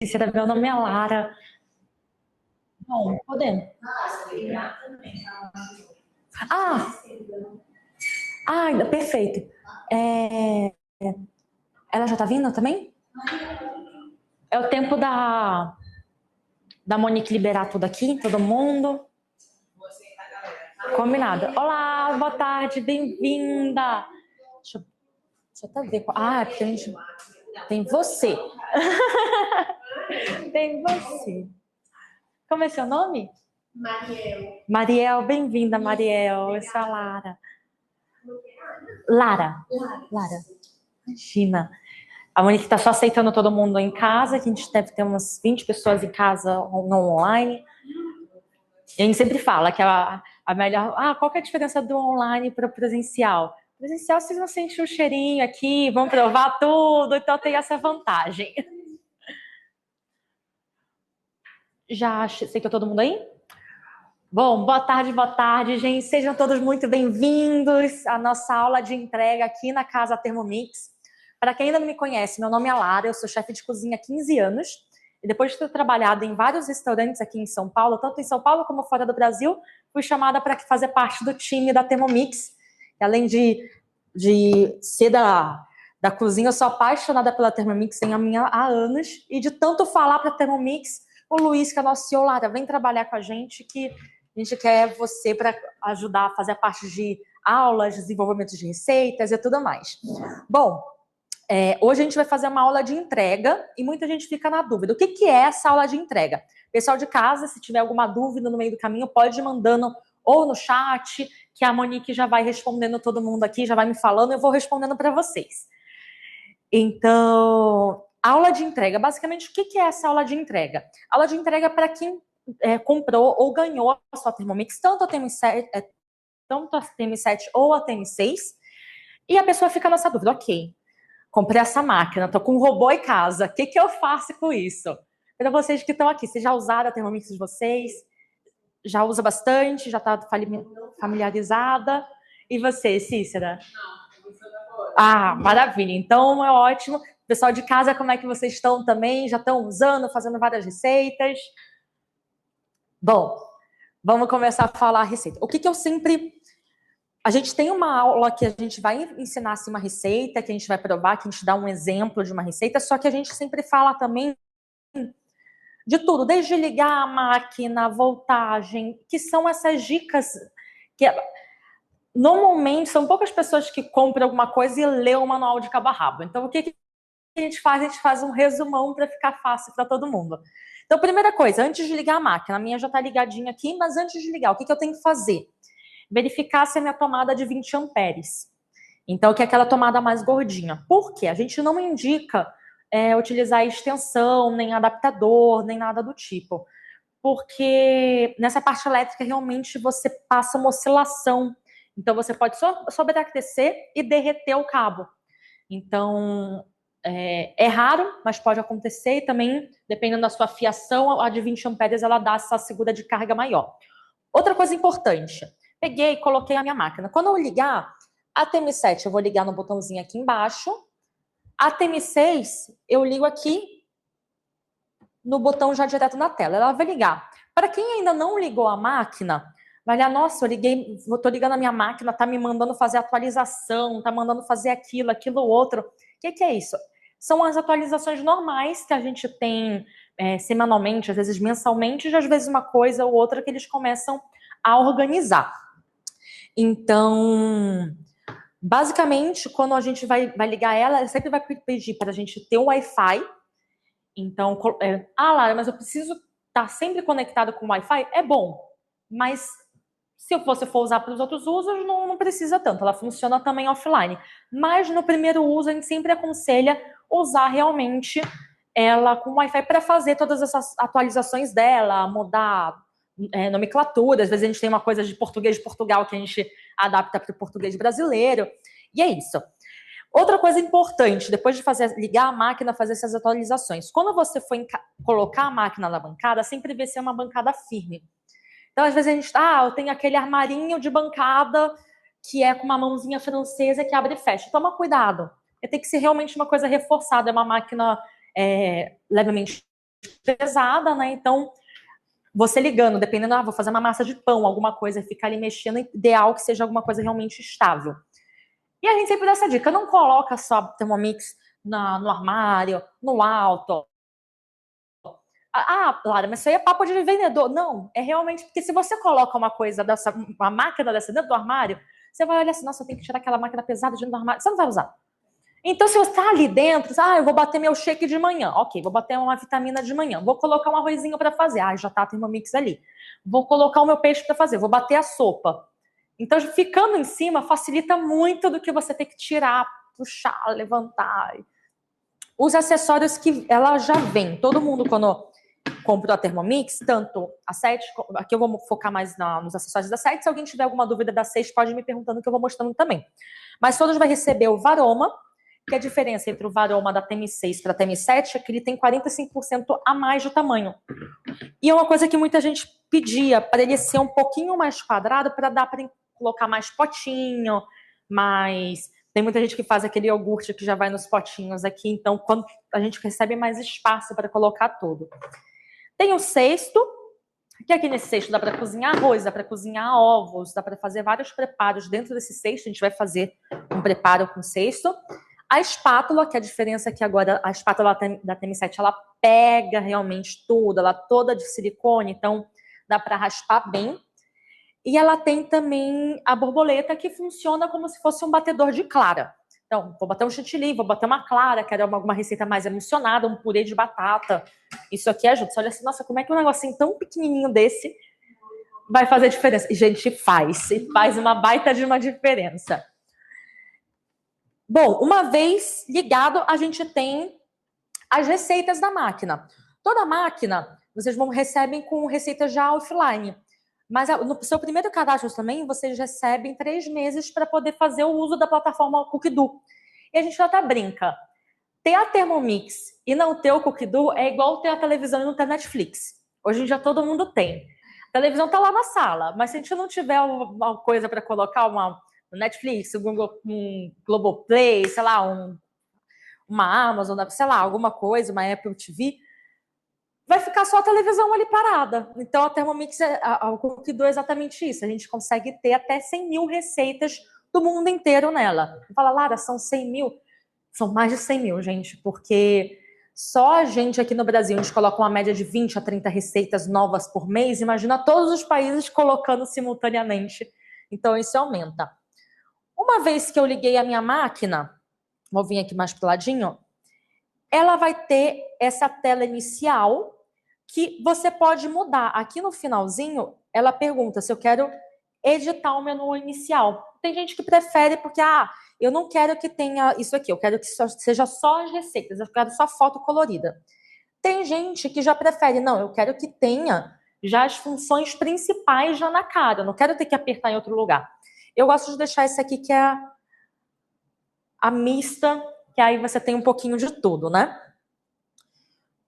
Cícera, meu nome é Lara. Bom, podemos. Ah, perfeito. É, ela já tá vindo também? É o tempo da Monique liberar tudo aqui, todo mundo. Combinado. Olá, boa tarde, bem-vinda. Deixa eu até ver. Porque a gente tem você. Tem você. Como é seu nome? Mariel. Mariel, bem-vinda, Mariel. Eu sou a Lara. Lara. Lara. Imagina. A Monique está só aceitando todo mundo em casa, que a gente deve ter umas 20 pessoas em casa no online. E a gente sempre fala que a melhor. Qual que é a diferença do online para o presencial? Presencial, vocês vão sentir o cheirinho aqui, vão provar tudo, então tem essa vantagem. Já aceitou todo mundo aí? Bom, boa tarde, gente. Sejam todos muito bem-vindos à nossa aula de entrega aqui na Casa Thermomix. Para quem ainda não me conhece, meu nome é Lara, eu sou chefe de cozinha há 15 anos. E depois de ter trabalhado em vários restaurantes aqui em São Paulo, tanto em São Paulo como fora do Brasil, fui chamada para fazer parte do time da Thermomix. E além de ser da cozinha, eu sou apaixonada pela Thermomix, tenho a minha há anos. E de tanto falar para a Thermomix, o Luiz, que é nosso CEO, Lara, vem trabalhar com a gente, que a gente quer você para ajudar a fazer a parte de aulas, desenvolvimento de receitas e tudo mais. Bom, hoje a gente vai fazer uma aula de entrega e muita gente fica na dúvida. O que é essa aula de entrega? Pessoal de casa, se tiver alguma dúvida no meio do caminho, pode ir mandando ou no chat, que a Monique já vai respondendo todo mundo aqui, já vai me falando, eu vou respondendo para vocês. Então, aula de entrega. Basicamente, o que é essa aula de entrega? Aula de entrega para quem comprou ou ganhou a sua Thermomix, tanto a TM7 ou a TM6, e a pessoa fica nessa dúvida, ok, comprei essa máquina, tô com um robô em casa, o que eu faço com isso? Para vocês que estão aqui, vocês já usaram a Thermomix de vocês? Já usa bastante? Já está familiarizada? E você, Cícera? Maravilha. Então é ótimo. Pessoal de casa, como é que vocês estão também? Já estão usando, fazendo várias receitas? Bom, vamos começar a falar a receita. O que eu sempre... A gente tem uma aula que a gente vai ensinar assim, uma receita, que a gente vai provar, que a gente dá um exemplo de uma receita, só que a gente sempre fala também de tudo, desde ligar a máquina, voltagem, que são essas dicas que normalmente são poucas pessoas que compram alguma coisa e lê o manual de cabo a rabo. Então, o que a gente faz? A gente faz um resumão para ficar fácil para todo mundo. Então, primeira coisa, antes de ligar a máquina, a minha já está ligadinha aqui, mas antes de ligar, o que eu tenho que fazer? Verificar se a minha tomada é de 20 amperes. Então, que é aquela tomada mais gordinha. Por quê? A gente não indica utilizar extensão, nem adaptador, nem nada do tipo. Porque nessa parte elétrica, realmente, você passa uma oscilação. Então, você pode sobreaquecer e derreter o cabo. Então, é raro, mas pode acontecer. E também, dependendo da sua fiação, a de 20 amperes, ela dá essa segura de carga maior. Outra coisa importante, peguei e coloquei a minha máquina. Quando eu ligar a TM7, eu vou ligar no botãozinho aqui embaixo. A TM6, eu ligo aqui no botão já direto na tela. Ela vai ligar. Para quem ainda não ligou a máquina, vai olhar, nossa, tô ligando a minha máquina, tá me mandando fazer atualização, tá mandando fazer aquilo, outro. O que é isso? São as atualizações normais que a gente tem semanalmente, às vezes mensalmente, e às vezes uma coisa ou outra que eles começam a organizar. Então, basicamente, quando a gente vai ligar ela sempre vai pedir para a gente ter um Wi-Fi. Então, Lara, mas eu preciso estar sempre conectado com o Wi-Fi? É bom, mas se você for usar para os outros usos, não precisa tanto. Ela funciona também offline. Mas no primeiro uso, a gente sempre aconselha usar realmente ela com Wi-Fi para fazer todas essas atualizações dela, mudar nomenclatura. Às vezes a gente tem uma coisa de português de Portugal que a gente adapta para o português brasileiro. E é isso. Outra coisa importante, depois de ligar a máquina, fazer essas atualizações. Quando você for colocar a máquina na bancada, sempre vê se é uma bancada firme. Então, às vezes a gente eu tenho aquele armarinho de bancada que é com uma mãozinha francesa que abre e fecha. Toma cuidado. Tem que ser realmente uma coisa reforçada, é uma máquina levemente pesada, né? Então, você ligando, dependendo, vou fazer uma massa de pão, alguma coisa, ficar ali mexendo, é ideal que seja alguma coisa realmente estável. E a gente sempre dá essa dica, não coloca só Thermomix no armário, no alto. Lara, mas isso aí é papo de vendedor. Não, é realmente porque se você coloca uma coisa dessa, uma máquina dessa dentro do armário, você vai olhar assim, nossa, eu tenho que tirar aquela máquina pesada dentro do armário. Você não vai usar. Então, se você está ali dentro, eu vou bater meu shake de manhã. Ok, vou bater uma vitamina de manhã. Vou colocar um arrozinho para fazer. Já tá a Thermomix ali. Vou colocar o meu peixe para fazer. Vou bater a sopa. Então, ficando em cima, facilita muito do que você ter que tirar, puxar, levantar. Os acessórios que ela já vem. Todo mundo, quando compra a Thermomix, tanto a 7, aqui eu vou focar mais nos acessórios da 7. Se alguém tiver alguma dúvida da 6, pode me perguntando que eu vou mostrando também. Mas todos vai receber o Varoma, que a diferença entre o Varoma da TM6 para a TM7 é que ele tem 45% a mais de tamanho. E é uma coisa que muita gente pedia, para ele ser um pouquinho mais quadrado, para dar para colocar mais potinho, mais... Tem muita gente que faz aquele iogurte que já vai nos potinhos aqui, então quando a gente recebe mais espaço para colocar tudo. Tem o cesto, que aqui nesse cesto dá para cozinhar arroz, dá para cozinhar ovos, dá para fazer vários preparos dentro desse cesto. A gente vai fazer um preparo com cesto. A espátula, que é a diferença é que agora a espátula da TM7, ela pega realmente tudo, ela é toda de silicone, então dá para raspar bem. E ela tem também a borboleta, que funciona como se fosse um batedor de clara. Então, vou bater um chantilly, vou bater uma clara, quero alguma receita mais emocionada, um purê de batata. Isso aqui ajuda. Você olha assim, nossa, como é que um negocinho tão pequenininho desse vai fazer diferença? E, gente, faz uma baita de uma diferença. Bom, uma vez ligado, a gente tem as receitas da máquina. Toda máquina, vocês recebem com receitas já offline. Mas no seu primeiro cadastro também, vocês recebem 3 meses para poder fazer o uso da plataforma Cookidoo. E a gente até brinca. Ter a Thermomix e não ter o Cookidoo é igual ter a televisão e não ter Netflix. Hoje em dia todo mundo tem. A televisão está lá na sala, mas se a gente não tiver uma coisa para colocar, uma Netflix, um Globoplay, sei lá, uma Amazon, sei lá, alguma coisa, uma Apple TV, vai ficar só a televisão ali parada. Então, a Thermomix, o Cookidoo é exatamente isso. A gente consegue ter até 100 mil receitas do mundo inteiro nela. Fala, Lara, são 100 mil? São mais de 100 mil, gente, porque só a gente aqui no Brasil, a gente coloca uma média de 20 a 30 receitas novas por mês. Imagina todos os países colocando simultaneamente. Então, isso aumenta. Uma vez que eu liguei a minha máquina, vou vir aqui mais pro ladinho, ela vai ter essa tela inicial que você pode mudar. Aqui no finalzinho, ela pergunta se eu quero editar o menu inicial. Tem gente que prefere porque, eu não quero que tenha isso aqui, eu quero que seja só as receitas, eu quero só foto colorida. Tem gente que já prefere, não, eu quero que tenha já as funções principais já na cara, eu não quero ter que apertar em outro lugar. Eu gosto de deixar esse aqui que é a mista, que aí você tem um pouquinho de tudo, né?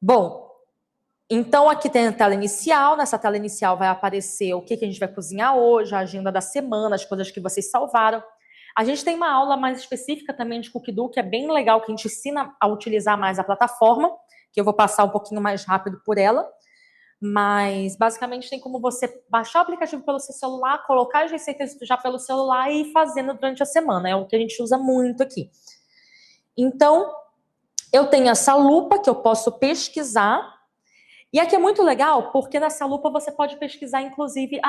Bom, então aqui tem a tela inicial, nessa tela inicial vai aparecer o que a gente vai cozinhar hoje, a agenda da semana, as coisas que vocês salvaram. A gente tem uma aula mais específica também de Cookidoo, que é bem legal, que a gente ensina a utilizar mais a plataforma, que eu vou passar um pouquinho mais rápido por ela. Mas, basicamente, tem como você baixar o aplicativo pelo seu celular, colocar as receitas já pelo celular e ir fazendo durante a semana. É o que a gente usa muito aqui. Então, eu tenho essa lupa que eu posso pesquisar. E aqui é muito legal, porque nessa lupa você pode pesquisar, inclusive,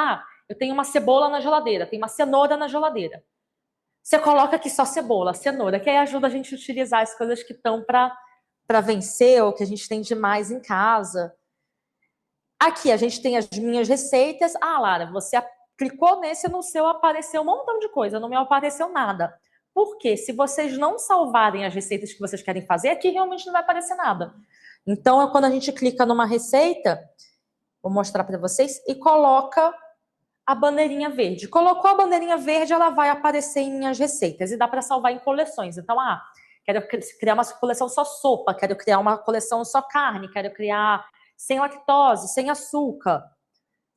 eu tenho uma cebola na geladeira, tem uma cenoura na geladeira. Você coloca aqui só cebola, cenoura, que aí ajuda a gente a utilizar as coisas que estão para vencer ou que a gente tem demais em casa. Aqui a gente tem as minhas receitas. Lara, você clicou nesse, no seu apareceu um montão de coisa, não me apareceu nada. Por quê? Se vocês não salvarem as receitas que vocês querem fazer, aqui realmente não vai aparecer nada. Então, quando a gente clica numa receita, vou mostrar para vocês, e coloca a bandeirinha verde. Colocou a bandeirinha verde, ela vai aparecer em minhas receitas e dá para salvar em coleções. Então, quero criar uma coleção só sopa, quero criar uma coleção só carne, quero criar sem lactose, sem açúcar.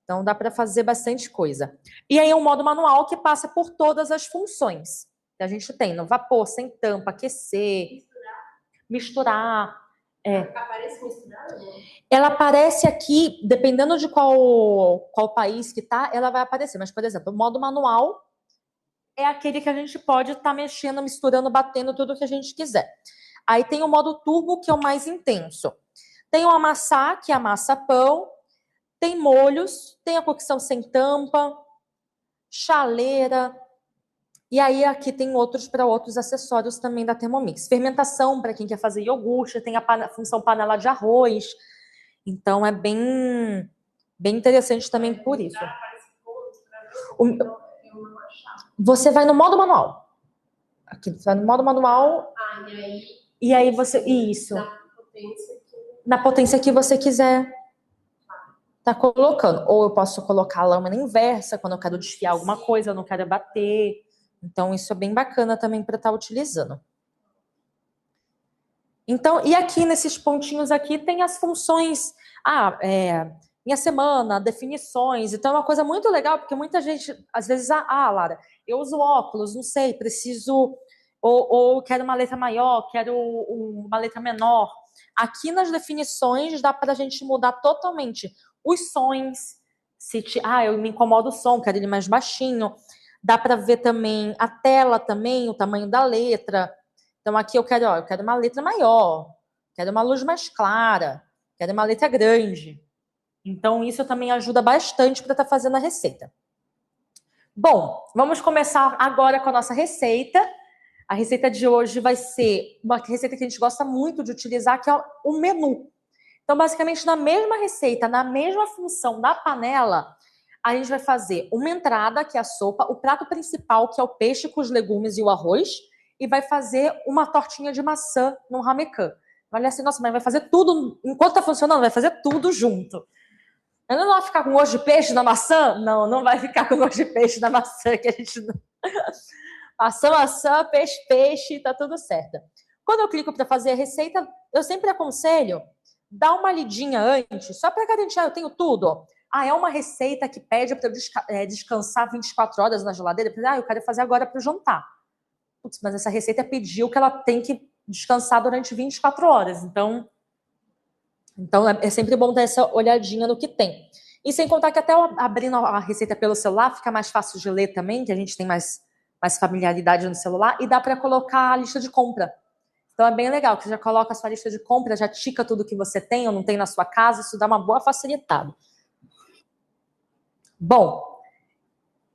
Então, dá para fazer bastante coisa. E aí, é um modo manual que passa por todas as funções que a gente tem no vapor, sem tampa, aquecer, misturar. Aparece misturada? Ela aparece aqui, dependendo de qual país que tá, ela vai aparecer. Mas, por exemplo, o modo manual é aquele que a gente pode estar mexendo, misturando, batendo tudo que a gente quiser. Aí tem o modo turbo, que é o mais intenso. Tem o amassar, que amassa pão. Tem molhos, tem a cocção sem tampa, chaleira. E aí aqui tem outros para outros acessórios também da Thermomix. Fermentação para quem quer fazer iogurte, tem a função panela de arroz. Então é bem interessante também por isso. Você vai no modo manual. Aqui você vai no modo manual. E aí você. Isso. Na potência que você quiser. Tá colocando. Ou eu posso colocar a lâmina inversa quando eu quero desfiar alguma coisa, eu não quero bater. Então, isso é bem bacana também para estar utilizando. Então, e aqui nesses pontinhos aqui tem as funções. Minha semana, definições. Então, é uma coisa muito legal, porque muita gente, às vezes, Lara, eu uso óculos, não sei, preciso. Ou quero uma letra maior, quero uma letra menor. Aqui nas definições dá para a gente mudar totalmente os sons. Eu me incomodo o som, quero ele mais baixinho. Dá para ver também a tela também, o tamanho da letra. Então aqui eu quero uma letra maior, quero uma luz mais clara, quero uma letra grande. Então isso também ajuda bastante para estar fazendo a receita. Bom, vamos começar agora com a nossa receita. A receita de hoje vai ser uma receita que a gente gosta muito de utilizar, que é o menu. Então, basicamente, na mesma receita, na mesma função da panela, a gente vai fazer uma entrada, que é a sopa, o prato principal, que é o peixe com os legumes e o arroz, e vai fazer uma tortinha de maçã no ramequã. Olha assim, nossa, mas vai fazer tudo, enquanto tá funcionando, vai fazer tudo junto. Não vai ficar com gosto de peixe na maçã? Não, não vai ficar com gosto de peixe na maçã, que a gente não... Maçã, peixe, tá tudo certo. Quando eu clico para fazer a receita, eu sempre aconselho dar uma lidinha antes, só para garantir, eu tenho tudo. É uma receita que pede para eu descansar 24 horas na geladeira. Eu quero fazer agora para o jantar. Putz, mas essa receita pediu que ela tem que descansar durante 24 horas. Então é sempre bom dar essa olhadinha no que tem. E sem contar que até abrindo a receita pelo celular, fica mais fácil de ler também, que a gente tem mais familiaridade no celular, e dá para colocar a lista de compra. Então é bem legal, que você já coloca a sua lista de compra, já tica tudo que você tem ou não tem na sua casa, isso dá uma boa facilitada. Bom,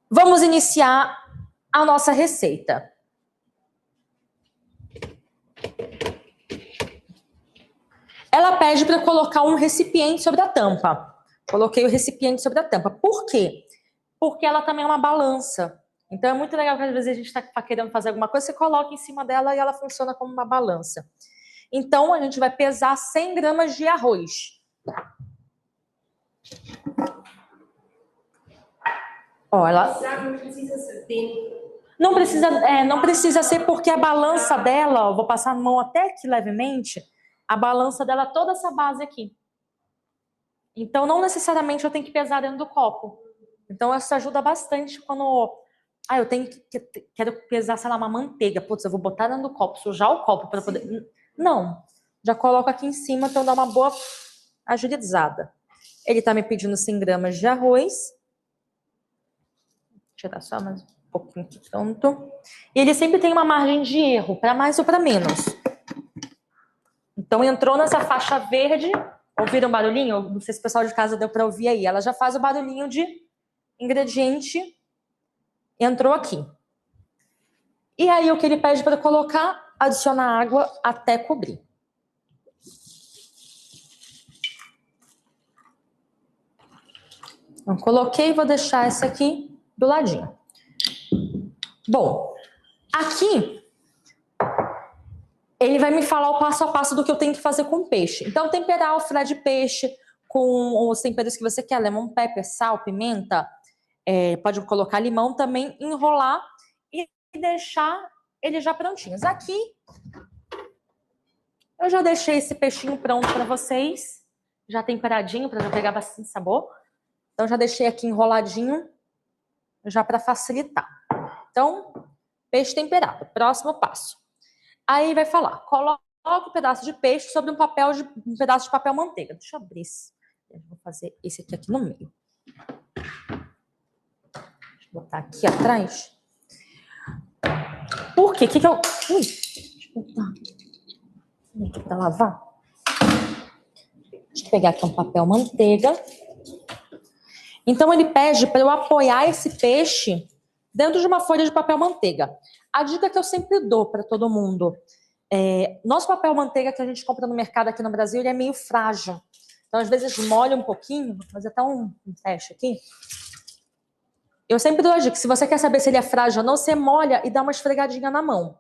vamos iniciar a nossa receita. Ela pede para colocar um recipiente sobre a tampa. Coloquei o recipiente sobre a tampa. Por quê? Porque ela também é uma balança. Então é muito legal que às vezes a gente está querendo fazer alguma coisa, você coloca em cima dela e ela funciona como uma balança. Então a gente vai pesar 100 gramas de arroz. Ela... Não precisa ser porque a balança dela, vou passar a mão até aqui levemente, a balança dela é toda essa base aqui. Então não necessariamente eu tenho que pesar dentro do copo. Então isso ajuda bastante quando eu quero pesar, sei lá, uma manteiga. Putz, eu vou botar dentro do copo, sujar o copo para poder... Não, já coloco aqui em cima, então dá uma boa agilizada. Ele tá me pedindo 100 gramas de arroz. Vou tirar só mais um pouquinho aqui, pronto. E ele sempre tem uma margem de erro, para mais ou para menos. Então entrou nessa faixa verde, ouviram um barulhinho? Não sei se o pessoal de casa deu para ouvir aí. Ela já faz o barulhinho de ingrediente, entrou aqui. E aí o que ele pede para colocar, adicionar água até cobrir. Então, coloquei e vou deixar essa aqui do ladinho. Bom, aqui ele vai me falar o passo a passo do que eu tenho que fazer com o peixe. Então, temperar o filé de peixe com os temperos que você quer, lemon pepper, sal, pimenta, pode colocar limão também, enrolar e deixar eles já prontinhos. Aqui, eu já deixei esse peixinho pronto para vocês, já temperadinho, para já pegar bastante sabor. Então, já deixei aqui enroladinho, já para facilitar. Então, peixe temperado, próximo passo. Aí vai falar, coloque o pedaço de peixe sobre um pedaço de papel manteiga. Deixa eu abrir esse. Eu vou fazer esse aqui no meio. Deixa eu botar aqui atrás. Por quê? Que eu... Ui, deixa eu botar aqui para lavar. Deixa eu pegar aqui um papel manteiga. Então, ele pede para eu apoiar esse peixe dentro de uma folha de papel manteiga. A dica que eu sempre dou para todo mundo nosso papel manteiga que a gente compra no mercado aqui no Brasil, ele é meio frágil. Então, às vezes, molha um pouquinho. Vou fazer até um teste aqui. Eu sempre dou a dica, se você quer saber se ele é frágil ou não, você molha e dá uma esfregadinha na mão.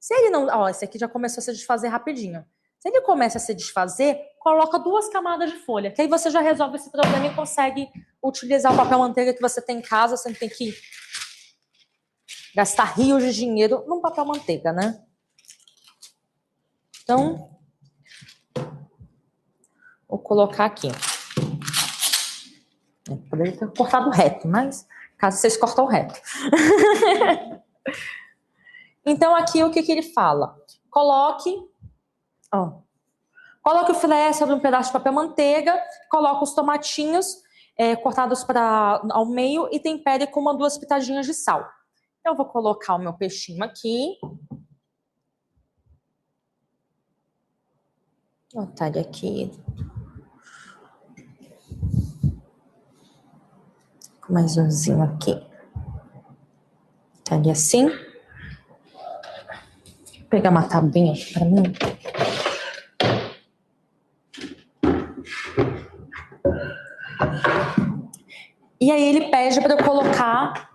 Se ele não... Ó, esse aqui já começou a se desfazer rapidinho. Se ele começa a se desfazer, coloca 2 camadas de folha, que aí você já resolve esse problema e consegue utilizar o papel manteiga que você tem em casa, você não tem que gastar rios de dinheiro num papel manteiga, né? Então, vou colocar aqui. Poderia ter cortado reto, mas caso vocês cortam reto. Então, aqui o que ele fala? Coloque o filé sobre um pedaço de papel manteiga, coloca os tomatinhos cortados ao meio e tempere com 1 ou 2 pitadinhas de sal. Eu vou colocar o meu peixinho aqui. Vou botar ele aqui. Mais umzinho aqui. Tá ali assim. Vou pegar uma tabuinha aqui pra mim. E aí ele pede para eu colocar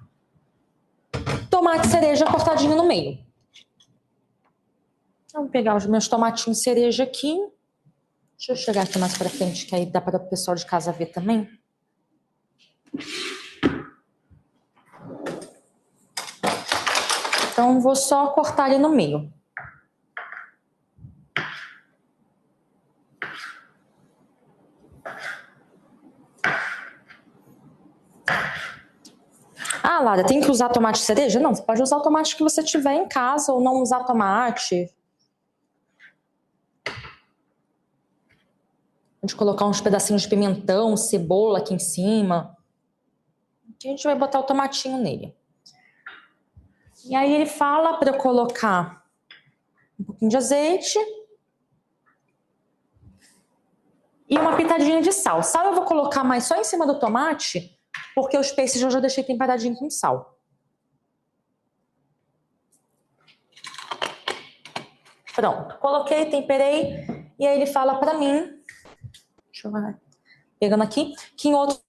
tomate cereja cortadinho no meio. Então, vou pegar os meus tomatinhos cereja aqui. Deixa eu chegar aqui mais pra frente, que aí dá para o pessoal de casa ver também. Então, vou só cortar ele no meio. Ah, Lara, tem que usar tomate cereja? Não, você pode usar o tomate que você tiver em casa ou não usar tomate. Pode colocar uns pedacinhos de pimentão, cebola aqui em cima. Aqui a gente vai botar o tomatinho nele. E aí ele fala para eu colocar um pouquinho de azeite e uma pitadinha de sal. Sal eu vou colocar mais só em cima do tomate, porque os peixes eu já deixei temperadinho com sal. Pronto, coloquei, temperei, e aí ele fala pra mim, deixa eu ver, pegando aqui, que em outro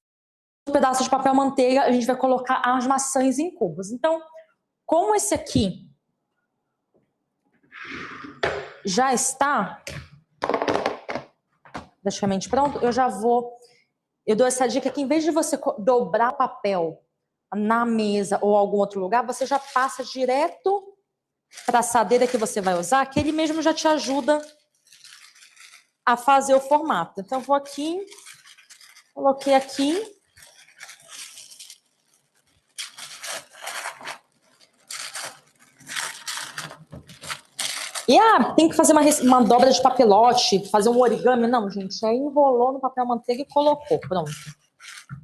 pedaço de papel manteiga a gente vai colocar as maçãs em cubos. Então, como esse aqui já está praticamente pronto, eu dou essa dica que em vez de você dobrar papel na mesa ou algum outro lugar, você já passa direto para a assadeira que você vai usar, que ele mesmo já te ajuda a fazer o formato. Então, vou aqui, coloquei aqui. E tem que fazer uma dobra de papelote, fazer um origami. Não, gente, aí enrolou no papel manteiga e colocou, pronto.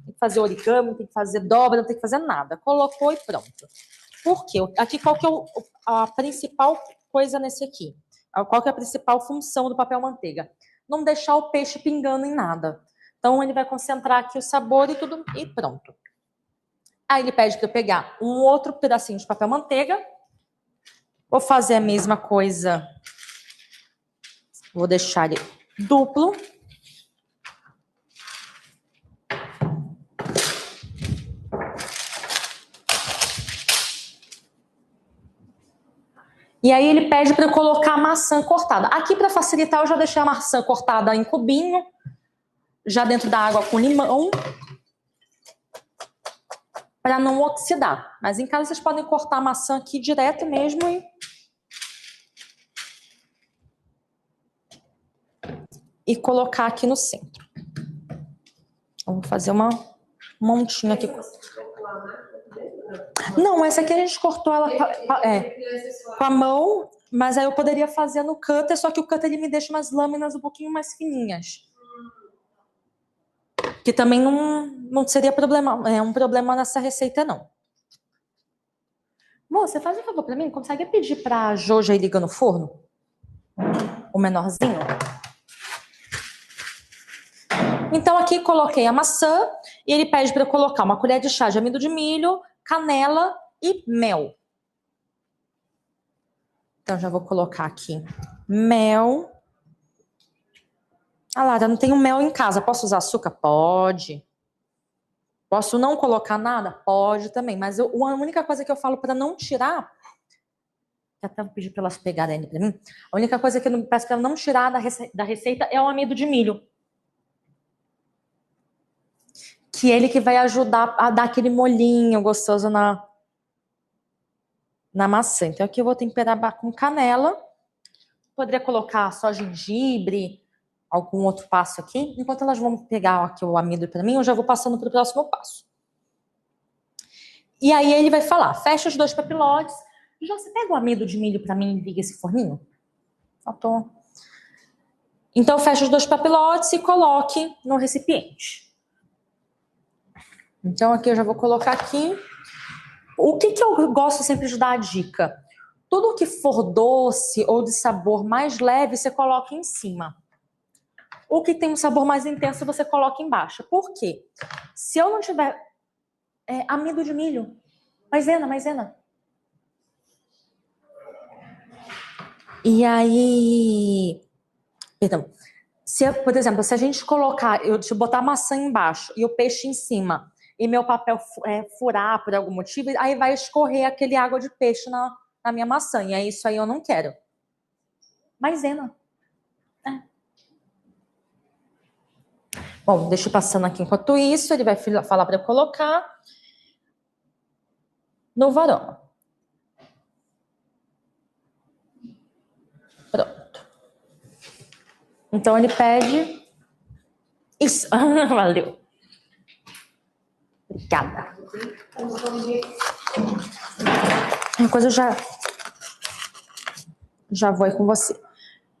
Tem que fazer origami, tem que fazer dobra, não tem que fazer nada. Colocou e pronto. Por quê? Aqui, qual que é a principal coisa nesse aqui? Qual que é a principal função do papel manteiga? Não deixar o peixe pingando em nada. Então, ele vai concentrar aqui o sabor e tudo, e pronto. Aí ele pede para eu pegar um outro pedacinho de papel manteiga. Vou fazer a mesma coisa. Vou deixar ele duplo. E aí ele pede para eu colocar a maçã cortada. Aqui, para facilitar, eu já deixei a maçã cortada em cubinho, já dentro da água com limão, para não oxidar. Mas em casa vocês podem cortar a maçã aqui direto mesmo e colocar aqui no centro. Eu vou fazer uma montinha aqui. Não, essa aqui a gente cortou ela com a mão Mas aí eu poderia fazer no cutter, só que o cutter ele me deixa umas lâminas um pouquinho mais fininhas. Que também não seria um problema nessa receita, não. Moça, faz um favor pra mim, consegue pedir pra Joja ir ligando o forno? O menorzinho? Então aqui coloquei a maçã e ele pede para eu colocar uma colher de chá de amido de milho, canela e mel. Então já vou colocar aqui mel. Ah, Lara, não tenho mel em casa. Posso usar açúcar? Pode. Posso não colocar nada? Pode também. Mas a única coisa que eu falo para não tirar, que até vou pedir para elas pegarem ali para mim, a única coisa que eu peço para não tirar da receita é o amido de milho. Que é ele que vai ajudar a dar aquele molhinho gostoso na maçã. Então aqui eu vou temperar com canela. Poderia colocar só gengibre, algum outro passo aqui. Enquanto elas vão pegar aqui o amido para mim, eu já vou passando para o próximo passo. E aí ele vai falar, fecha os 2 papilotes. Já você pega o amido de milho para mim e liga esse forninho? Faltou. Então fecha os 2 papilotes e coloque no recipiente. Então aqui eu já vou colocar aqui. O que eu gosto sempre de dar a dica? Tudo que for doce ou de sabor mais leve, você coloca em cima. O que tem um sabor mais intenso, você coloca embaixo. Por quê? Se eu não tiver amido de milho, maisena. E aí... Perdão. Por exemplo, se a gente colocar, eu botar maçã embaixo e o peixe em cima, e meu papel furar por algum motivo, aí vai escorrer aquele água de peixe na minha maçã. E é isso aí eu não quero. Maisena. Bom, deixa eu passando aqui enquanto isso, ele vai falar para eu colocar no varal. Pronto. Então ele pede... Isso, valeu. Obrigada. Uma coisa eu já vou aí com você.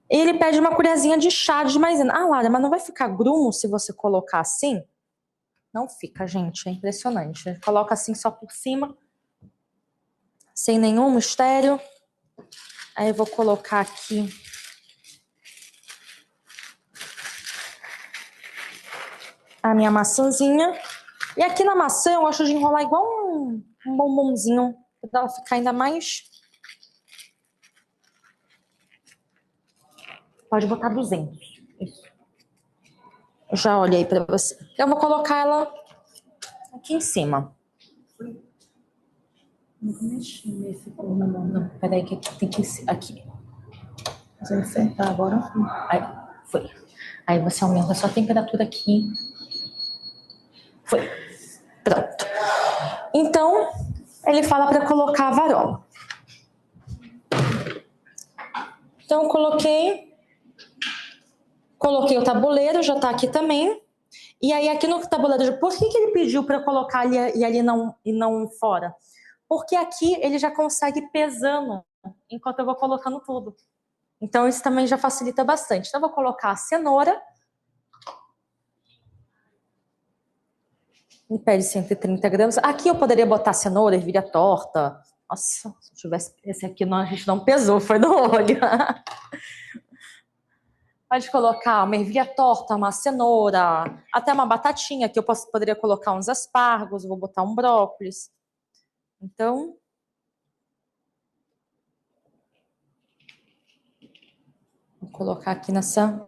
Ele pede uma colherzinha de chá de maisena. Ah, Lara, mas não vai ficar grumo se você colocar assim? Não fica, gente. É impressionante. Coloca assim só por cima. Sem nenhum mistério. Aí eu vou colocar aqui... a minha maçãzinha. E aqui na maçã eu gosto de enrolar igual um bombonzinho. Pra ela ficar ainda mais... Pode botar 200. Isso. Eu já olhei pra você. Eu vou colocar ela aqui em cima. Não, peraí que tem que ser aqui. Você acertar agora? Aí, foi. Aí você aumenta a sua temperatura aqui. Foi. Pronto. Então, ele fala para colocar a varola. Então, coloquei o tabuleiro, já tá aqui também. E aí, aqui no tabuleiro, por que ele pediu para eu colocar ali e ali não fora? Porque aqui ele já consegue pesando enquanto eu vou colocando tudo. Então, isso também já facilita bastante. Então, eu vou colocar a cenoura. Me pede 130 gramas. Aqui eu poderia botar cenoura, ervilha torta. Nossa, se eu tivesse esse aqui, não, a gente não pesou, foi no olho. Pode colocar uma ervilha torta, uma cenoura, até uma batatinha, que eu poderia colocar uns aspargos, vou botar um brócolis. Então... vou colocar aqui nessa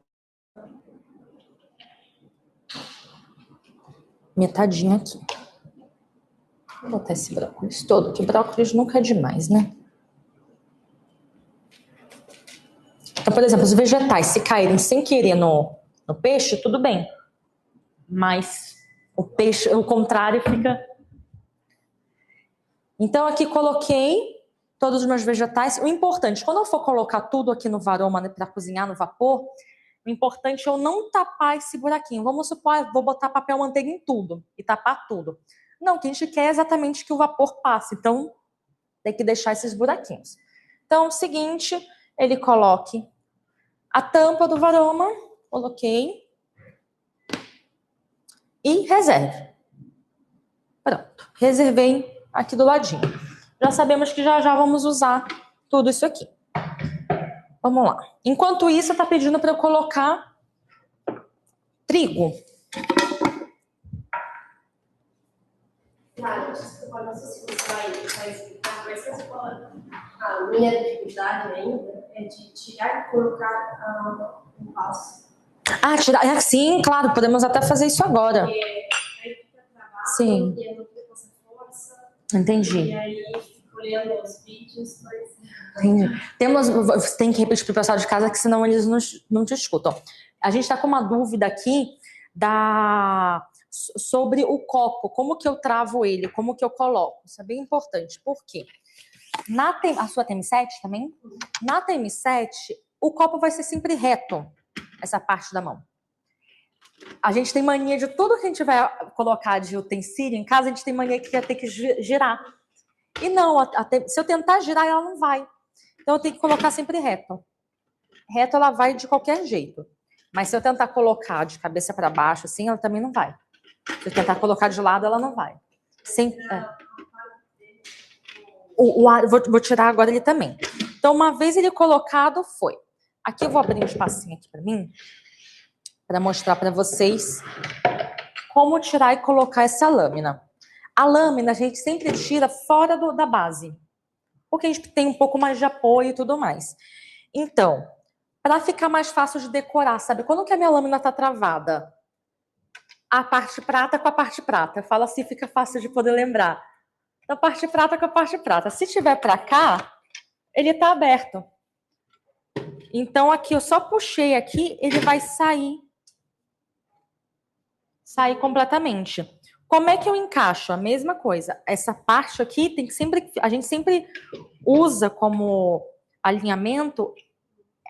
metadinha aqui. Vou botar esse brócolis todo, que brócolis nunca é demais, né? Então, por exemplo, os vegetais, se caírem sem querer no peixe, tudo bem. Mas o peixe, o contrário, fica... Então, aqui coloquei todos os meus vegetais. O importante, quando eu for colocar tudo aqui no varoma para cozinhar no vapor, o importante é eu não tapar esse buraquinho. Vamos supor, vou botar papel manteiga em tudo e tapar tudo. Não, o que a gente quer é exatamente que o vapor passe. Então, tem que deixar esses buraquinhos. Então, o seguinte, ele coloque a tampa do varoma, coloquei, e reserve. Pronto, reservei aqui do ladinho. Já sabemos que já vamos usar tudo isso aqui. Vamos lá. Enquanto isso, tá pedindo para eu colocar trigo. Claro, eu não sei se você vai explicar, mas a minha dificuldade ainda é de tirar e colocar um passo. Tirar. Sim, claro, podemos até fazer isso agora. Porque aí fica travado, Sim. e eu não fico com essa força. Entendi. E aí fico olhando os vídeos, mas... Entendi. Tem que repetir para o pessoal de casa, que senão eles não te escutam. A gente está com uma dúvida aqui sobre o copo, como que eu travo ele, como que eu coloco. Isso é bem importante. Por quê? A sua TM7 também? Na TM7, o copo vai ser sempre reto, essa parte da mão. A gente tem mania de tudo que a gente vai colocar de utensílio em casa, a gente tem mania que vai ter que girar. E não, se eu tentar girar, ela não vai. Então, eu tenho que colocar sempre reto. Reto, ela vai de qualquer jeito. Mas se eu tentar colocar de cabeça para baixo, assim, ela também não vai. Se eu tentar colocar de lado, ela não vai. Vou tirar agora ele também. Então, uma vez ele colocado, foi. Aqui eu vou abrir um espacinho aqui para mim, para mostrar para vocês como tirar e colocar essa lâmina. A lâmina a gente sempre tira fora da base, porque a gente tem um pouco mais de apoio e tudo mais. Então, para ficar mais fácil de decorar, sabe? Quando que a minha lâmina tá travada? A parte prata com a parte prata. Eu falo assim, fica fácil de poder lembrar. A parte prata com a parte prata. Se tiver para cá, ele tá aberto. Então, aqui eu só puxei aqui, ele vai sair completamente. Como é que eu encaixo? A mesma coisa. Essa parte aqui tem que a gente sempre usa como alinhamento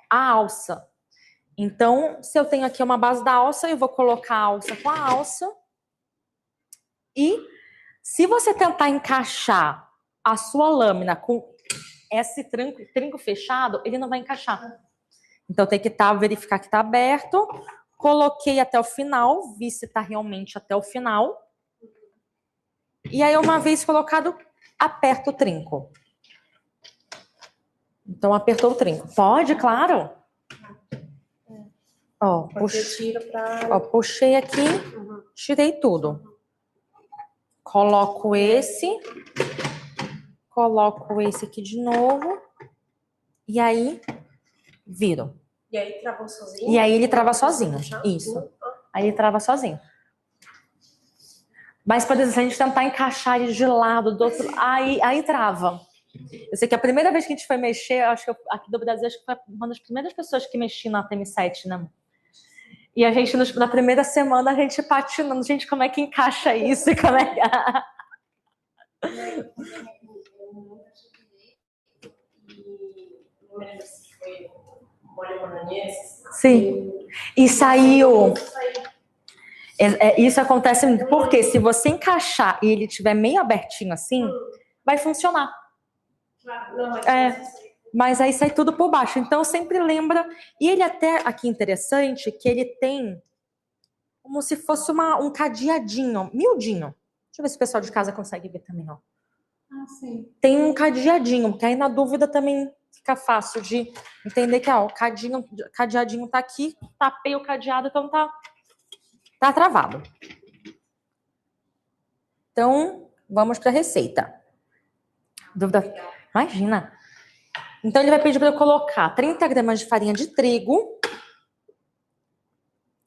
a alça. Então, se eu tenho aqui uma base da alça, eu vou colocar a alça com a alça. E se você tentar encaixar a sua lâmina com esse trinco fechado, ele não vai encaixar. Então, tem que verificar que está aberto. Coloquei até o final, vi se está realmente até o final. E aí, uma vez colocado, aperto o trinco. Então, apertou o trinco. Pode, claro. Ó, puxei aqui, tirei tudo. Coloco esse aqui de novo. E aí, viro. E aí travou sozinho? E aí ele trava sozinho. Isso. Aí ele trava sozinho. Mas, por exemplo, se a gente tentar encaixar ele de lado, do outro, aí trava. Eu sei que a primeira vez que a gente foi mexer, acho que aqui do Brasil, acho que foi uma das primeiras pessoas que mexi na TM7, né? E a gente, na primeira semana, a gente patinando. Gente, como é que encaixa isso? E como é que... Sim. E saiu. Isso acontece porque se você encaixar e ele tiver meio abertinho assim, vai funcionar. Mas aí sai tudo por baixo. Então sempre lembra. E ele até aqui interessante que ele tem como se fosse um cadeadinho, miudinho. Deixa eu ver se o pessoal de casa consegue ver também, ó. Sim. Tem um cadeadinho, porque aí na dúvida também fica fácil de entender que o cadeadinho tá aqui, tapei o cadeado, então tá travado. Então, vamos para a receita. Dúvida? Imagina. Então, ele vai pedir para eu colocar 30 gramas de farinha de trigo.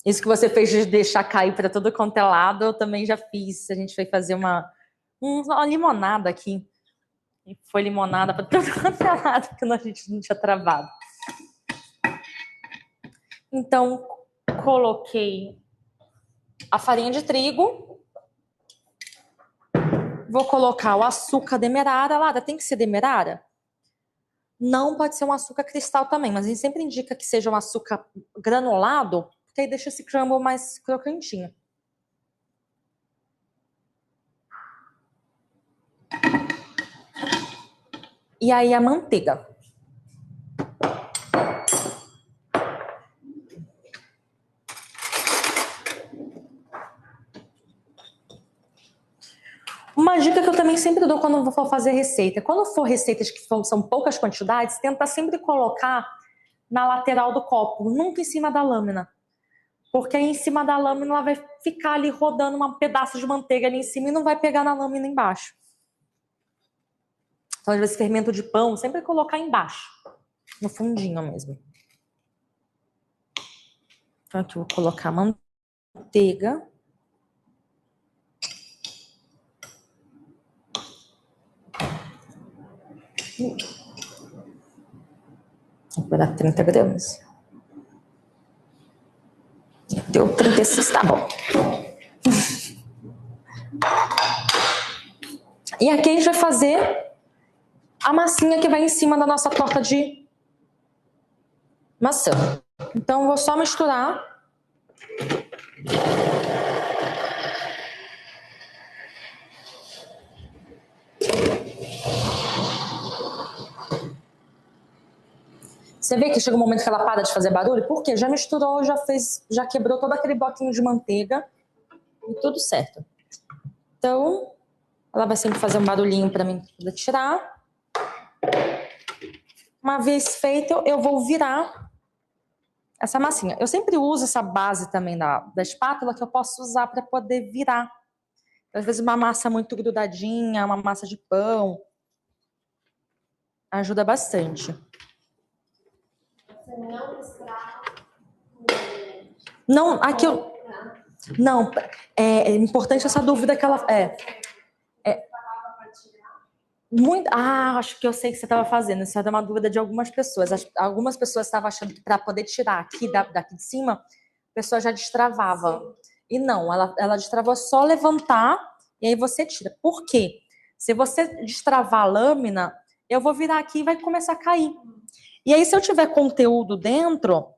Isso que você fez de deixar cair para todo quanto é lado, eu também já fiz. A gente foi fazer uma limonada aqui. E foi limonada para todo quanto é lado, porque a gente não tinha travado. Então, coloquei a farinha de trigo. Vou colocar o açúcar demerara. Lara, tem que ser demerara? Não, pode ser um açúcar cristal também, mas a gente sempre indica que seja um açúcar granulado, porque aí deixa esse crumble mais crocantinho. E aí a manteiga. Uma dica que eu também sempre dou quando for fazer receita. Quando for receitas que são poucas quantidades, tenta sempre colocar na lateral do copo, nunca em cima da lâmina. Porque aí em cima da lâmina ela vai ficar ali rodando um pedaço de manteiga ali em cima e não vai pegar na lâmina embaixo. Então, às vezes, fermento de pão, sempre colocar embaixo, no fundinho mesmo. Então, aqui eu vou colocar manteiga. Vou dar 30 gramas. Deu 36, tá bom. E aqui a gente vai fazer a massinha que vai em cima da nossa torta de maçã. Então, eu vou só misturar. Você vê que chega um momento que ela para de fazer barulho? Por quê? Já misturou, já quebrou todo aquele bloquinho de manteiga e tudo certo. Então, ela vai sempre fazer um barulhinho para mim poder tirar. Uma vez feito, eu vou virar essa massinha. Eu sempre uso essa base também da espátula que eu posso usar para poder virar. Às vezes uma massa muito grudadinha, uma massa de pão, ajuda bastante. Você não estraga. Não, aqui eu... Não, é importante essa dúvida que ela... Muito, acho que eu sei o que você estava fazendo. Isso é uma dúvida de algumas pessoas. Algumas pessoas estavam achando que para poder tirar aqui daqui de cima, a pessoa já destravava. Sim. E não, ela destravou só levantar e aí você tira. Por quê? Se você destravar a lâmina, eu vou virar aqui e vai começar a cair. E aí, se eu tiver conteúdo dentro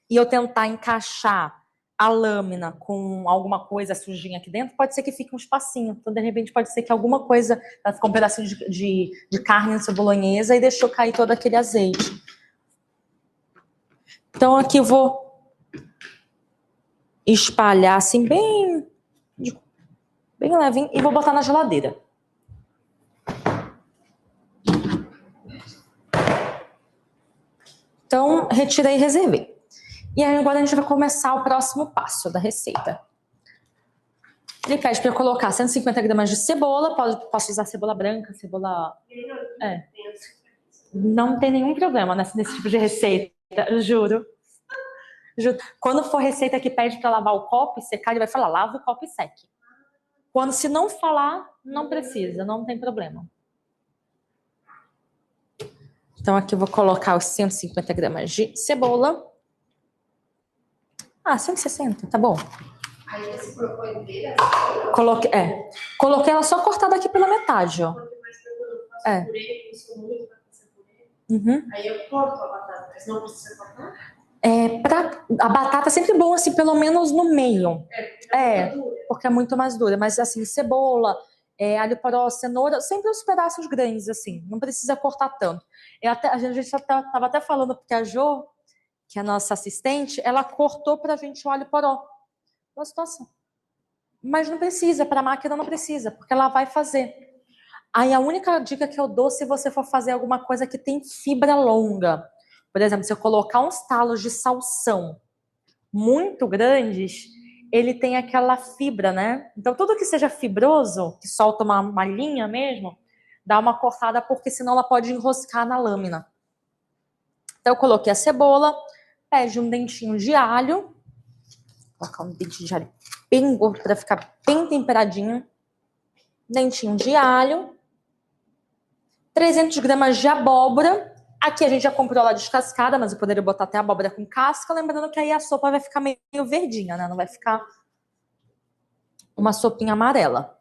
e eu tentar encaixar a lâmina com alguma coisa sujinha aqui dentro, pode ser que fique um espacinho. Então, de repente, pode ser que alguma coisa, ficou um pedacinho de carne nessa bolonhesa e deixou cair todo aquele azeite. Então, aqui eu vou espalhar assim, bem levinho, e vou botar na geladeira. Então, retirei e reservei. E aí agora a gente vai começar o próximo passo da receita. Ele pede para eu colocar 150 gramas de cebola, posso usar cebola branca, cebola... Não tem nenhum problema nesse tipo de receita, eu juro. Quando for receita que pede para lavar o copo e secar, ele vai falar, lava o copo e seque. Se não falar, não precisa, não tem problema. Então aqui eu vou colocar os 150 gramas de cebola. 160, tá bom. Aí você colocou inteira? Coloquei ela só cortada aqui pela metade, ó. Purê, isso muito pra fazer purê. Aí eu corto a batata, mas não precisa cortar? A batata é sempre bom, assim, pelo menos no meio. Porque é muito mais dura. Mas, assim, cebola, alho poró, cenoura, sempre uns pedaços grandes, assim. Não precisa cortar tanto. A gente estava até falando, porque a Jo, que é a nossa assistente, ela cortou pra gente o alho poró. Uma situação. Mas não precisa, para a máquina não precisa, porque ela vai fazer. Aí a única dica que eu dou, se você for fazer alguma coisa que tem fibra longa, por exemplo, se eu colocar uns talos de salsão muito grandes, ele tem aquela fibra, né? Então tudo que seja fibroso, que solta uma linha mesmo, dá uma cortada, porque senão ela pode enroscar na lâmina. Então eu coloquei a cebola, pede um dentinho de alho, vou colocar um dentinho de alho bem gordo para ficar bem temperadinho, dentinho de alho, 300 gramas de abóbora. Aqui a gente já comprou ela descascada, mas eu poderia botar até abóbora com casca, lembrando que aí a sopa vai ficar meio verdinha, né? Não vai ficar uma sopinha amarela.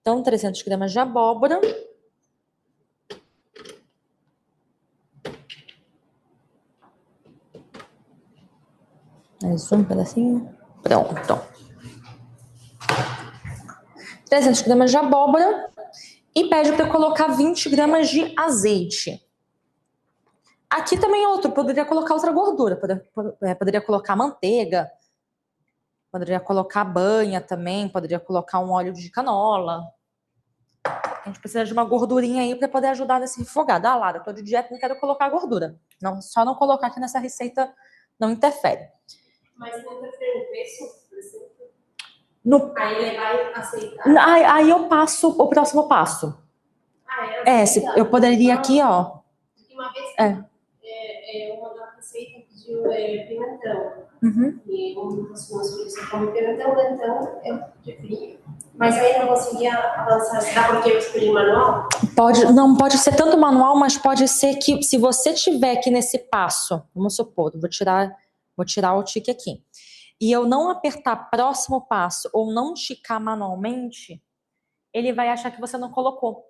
Então, 300 gramas de abóbora. Mais um pedacinho. Pronto. 300 gramas de abóbora. E pede para eu colocar 20 gramas de azeite. Aqui também poderia colocar outra gordura. Poderia colocar manteiga. Poderia colocar banha também, poderia colocar um óleo de canola. A gente precisa de uma gordurinha aí para poder ajudar nesse refogado. Ah, Lara, tô de dieta, não quero colocar gordura. Não, só não colocar aqui nessa receita não interfere. Mas não interfere no preço, por exemplo? Aí ele vai aceitar. Aí eu passo o próximo passo. Eu poderia aqui, ó. Uma vez uma da receita pediu pimentão. E um dos meus filhos só come pimentão, então eu preferia. Mas aí não conseguia avançar. Será porque eu escolhi manual? Não pode ser tanto manual, mas pode ser que se você tiver aqui nesse passo, vamos supor, vou tirar o tique aqui, e eu não apertar próximo passo ou não ticar manualmente, ele vai achar que você não colocou.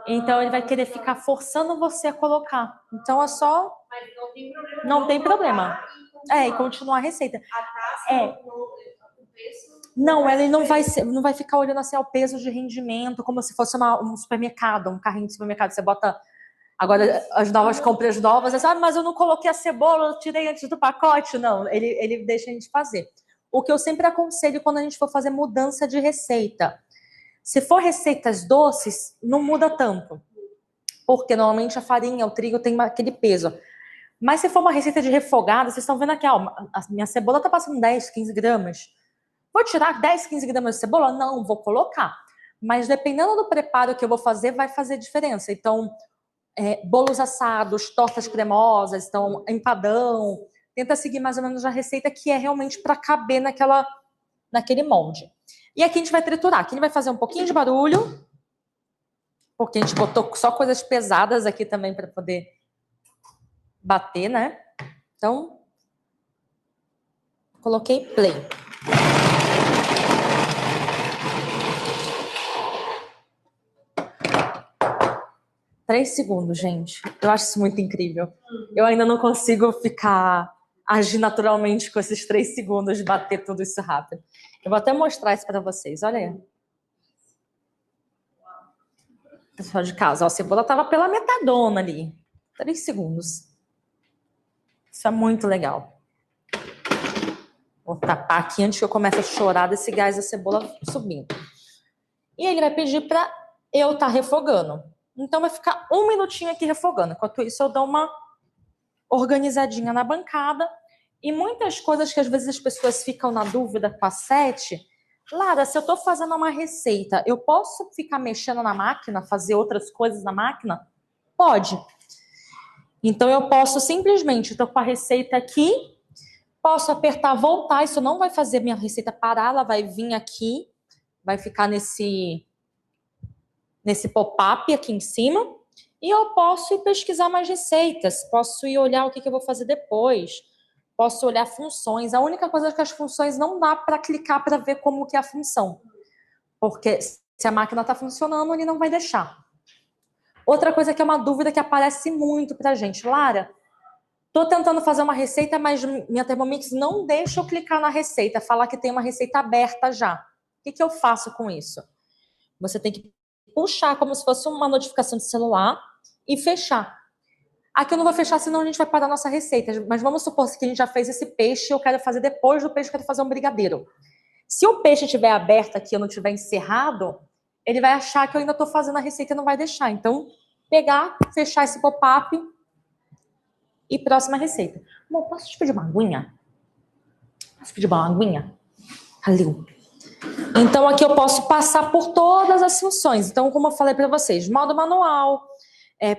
Então ele vai querer ficar forçando você a colocar. Então é só... Mas não tem problema. Não tem problema. E continuar a receita. A taça, o preço... Não, ele não vai ficar olhando assim ao peso de rendimento, como se fosse um supermercado, um carrinho de supermercado. Você bota agora as novas compras novas, você sabe, mas eu não coloquei a cebola, eu tirei antes do pacote. Não, ele deixa a gente fazer. O que eu sempre aconselho quando a gente for fazer mudança de receita. Se for receitas doces, não muda tanto. Porque normalmente a farinha, o trigo tem aquele peso. Mas se for uma receita de refogada, vocês estão vendo aqui, ó, a minha cebola tá passando 10, 15 gramas. Vou tirar 10, 15 gramas de cebola? Não, vou colocar. Mas dependendo do preparo que eu vou fazer, vai fazer diferença. Então, bolos assados, tortas cremosas, então, empadão. Tenta seguir mais ou menos a receita que é realmente para caber naquele molde. E aqui a gente vai triturar. Aqui a gente vai fazer um pouquinho de barulho, porque a gente botou só coisas pesadas aqui também para poder bater, né? Então, coloquei play. Três segundos, gente. Eu acho isso muito incrível. Eu ainda não consigo agir naturalmente com esses 3 segundos de bater tudo isso rápido. Eu vou até mostrar isso para vocês. Olha aí. Pessoal de casa, ó, a cebola tava pela metadona ali. 3 segundos. Isso é muito legal. Vou tapar aqui antes que eu comece a chorar desse gás da cebola subindo. E ele vai pedir para eu estar refogando. Então vai ficar 1 minutinho aqui refogando. Enquanto isso eu dou uma organizadinha na bancada. E muitas coisas que às vezes as pessoas ficam na dúvida com a Sete. Lara, se eu estou fazendo uma receita, eu posso ficar mexendo na máquina, fazer outras coisas na máquina? Pode. Então eu posso simplesmente, estou com a receita aqui, posso apertar voltar, isso não vai fazer minha receita parar, ela vai vir aqui, vai ficar nesse pop-up aqui em cima, e eu posso ir pesquisar mais receitas, posso ir olhar o que eu vou fazer depois, posso olhar funções. A única coisa é que as funções não dá para clicar para ver como que é a função, porque se a máquina está funcionando, ele não vai deixar. Outra coisa que é uma dúvida que aparece muito pra gente. Lara, tô tentando fazer uma receita, mas minha Thermomix não deixa eu clicar na receita, fala que tem uma receita aberta já. O que eu faço com isso? Você tem que puxar como se fosse uma notificação de celular e fechar. Aqui eu não vou fechar, senão a gente vai parar a nossa receita. Mas vamos supor que a gente já fez esse peixe, eu quero fazer depois do peixe, eu quero fazer um brigadeiro. Se o peixe estiver aberto aqui, eu não estiver encerrado, ele vai achar que eu ainda estou fazendo a receita e não vai deixar. Então, pegar, fechar esse pop-up e próxima receita. Bom, posso te pedir uma aguinha? Posso pedir uma aguinha? Valeu. Então, aqui eu posso passar por todas as funções. Então, como eu falei para vocês, modo manual,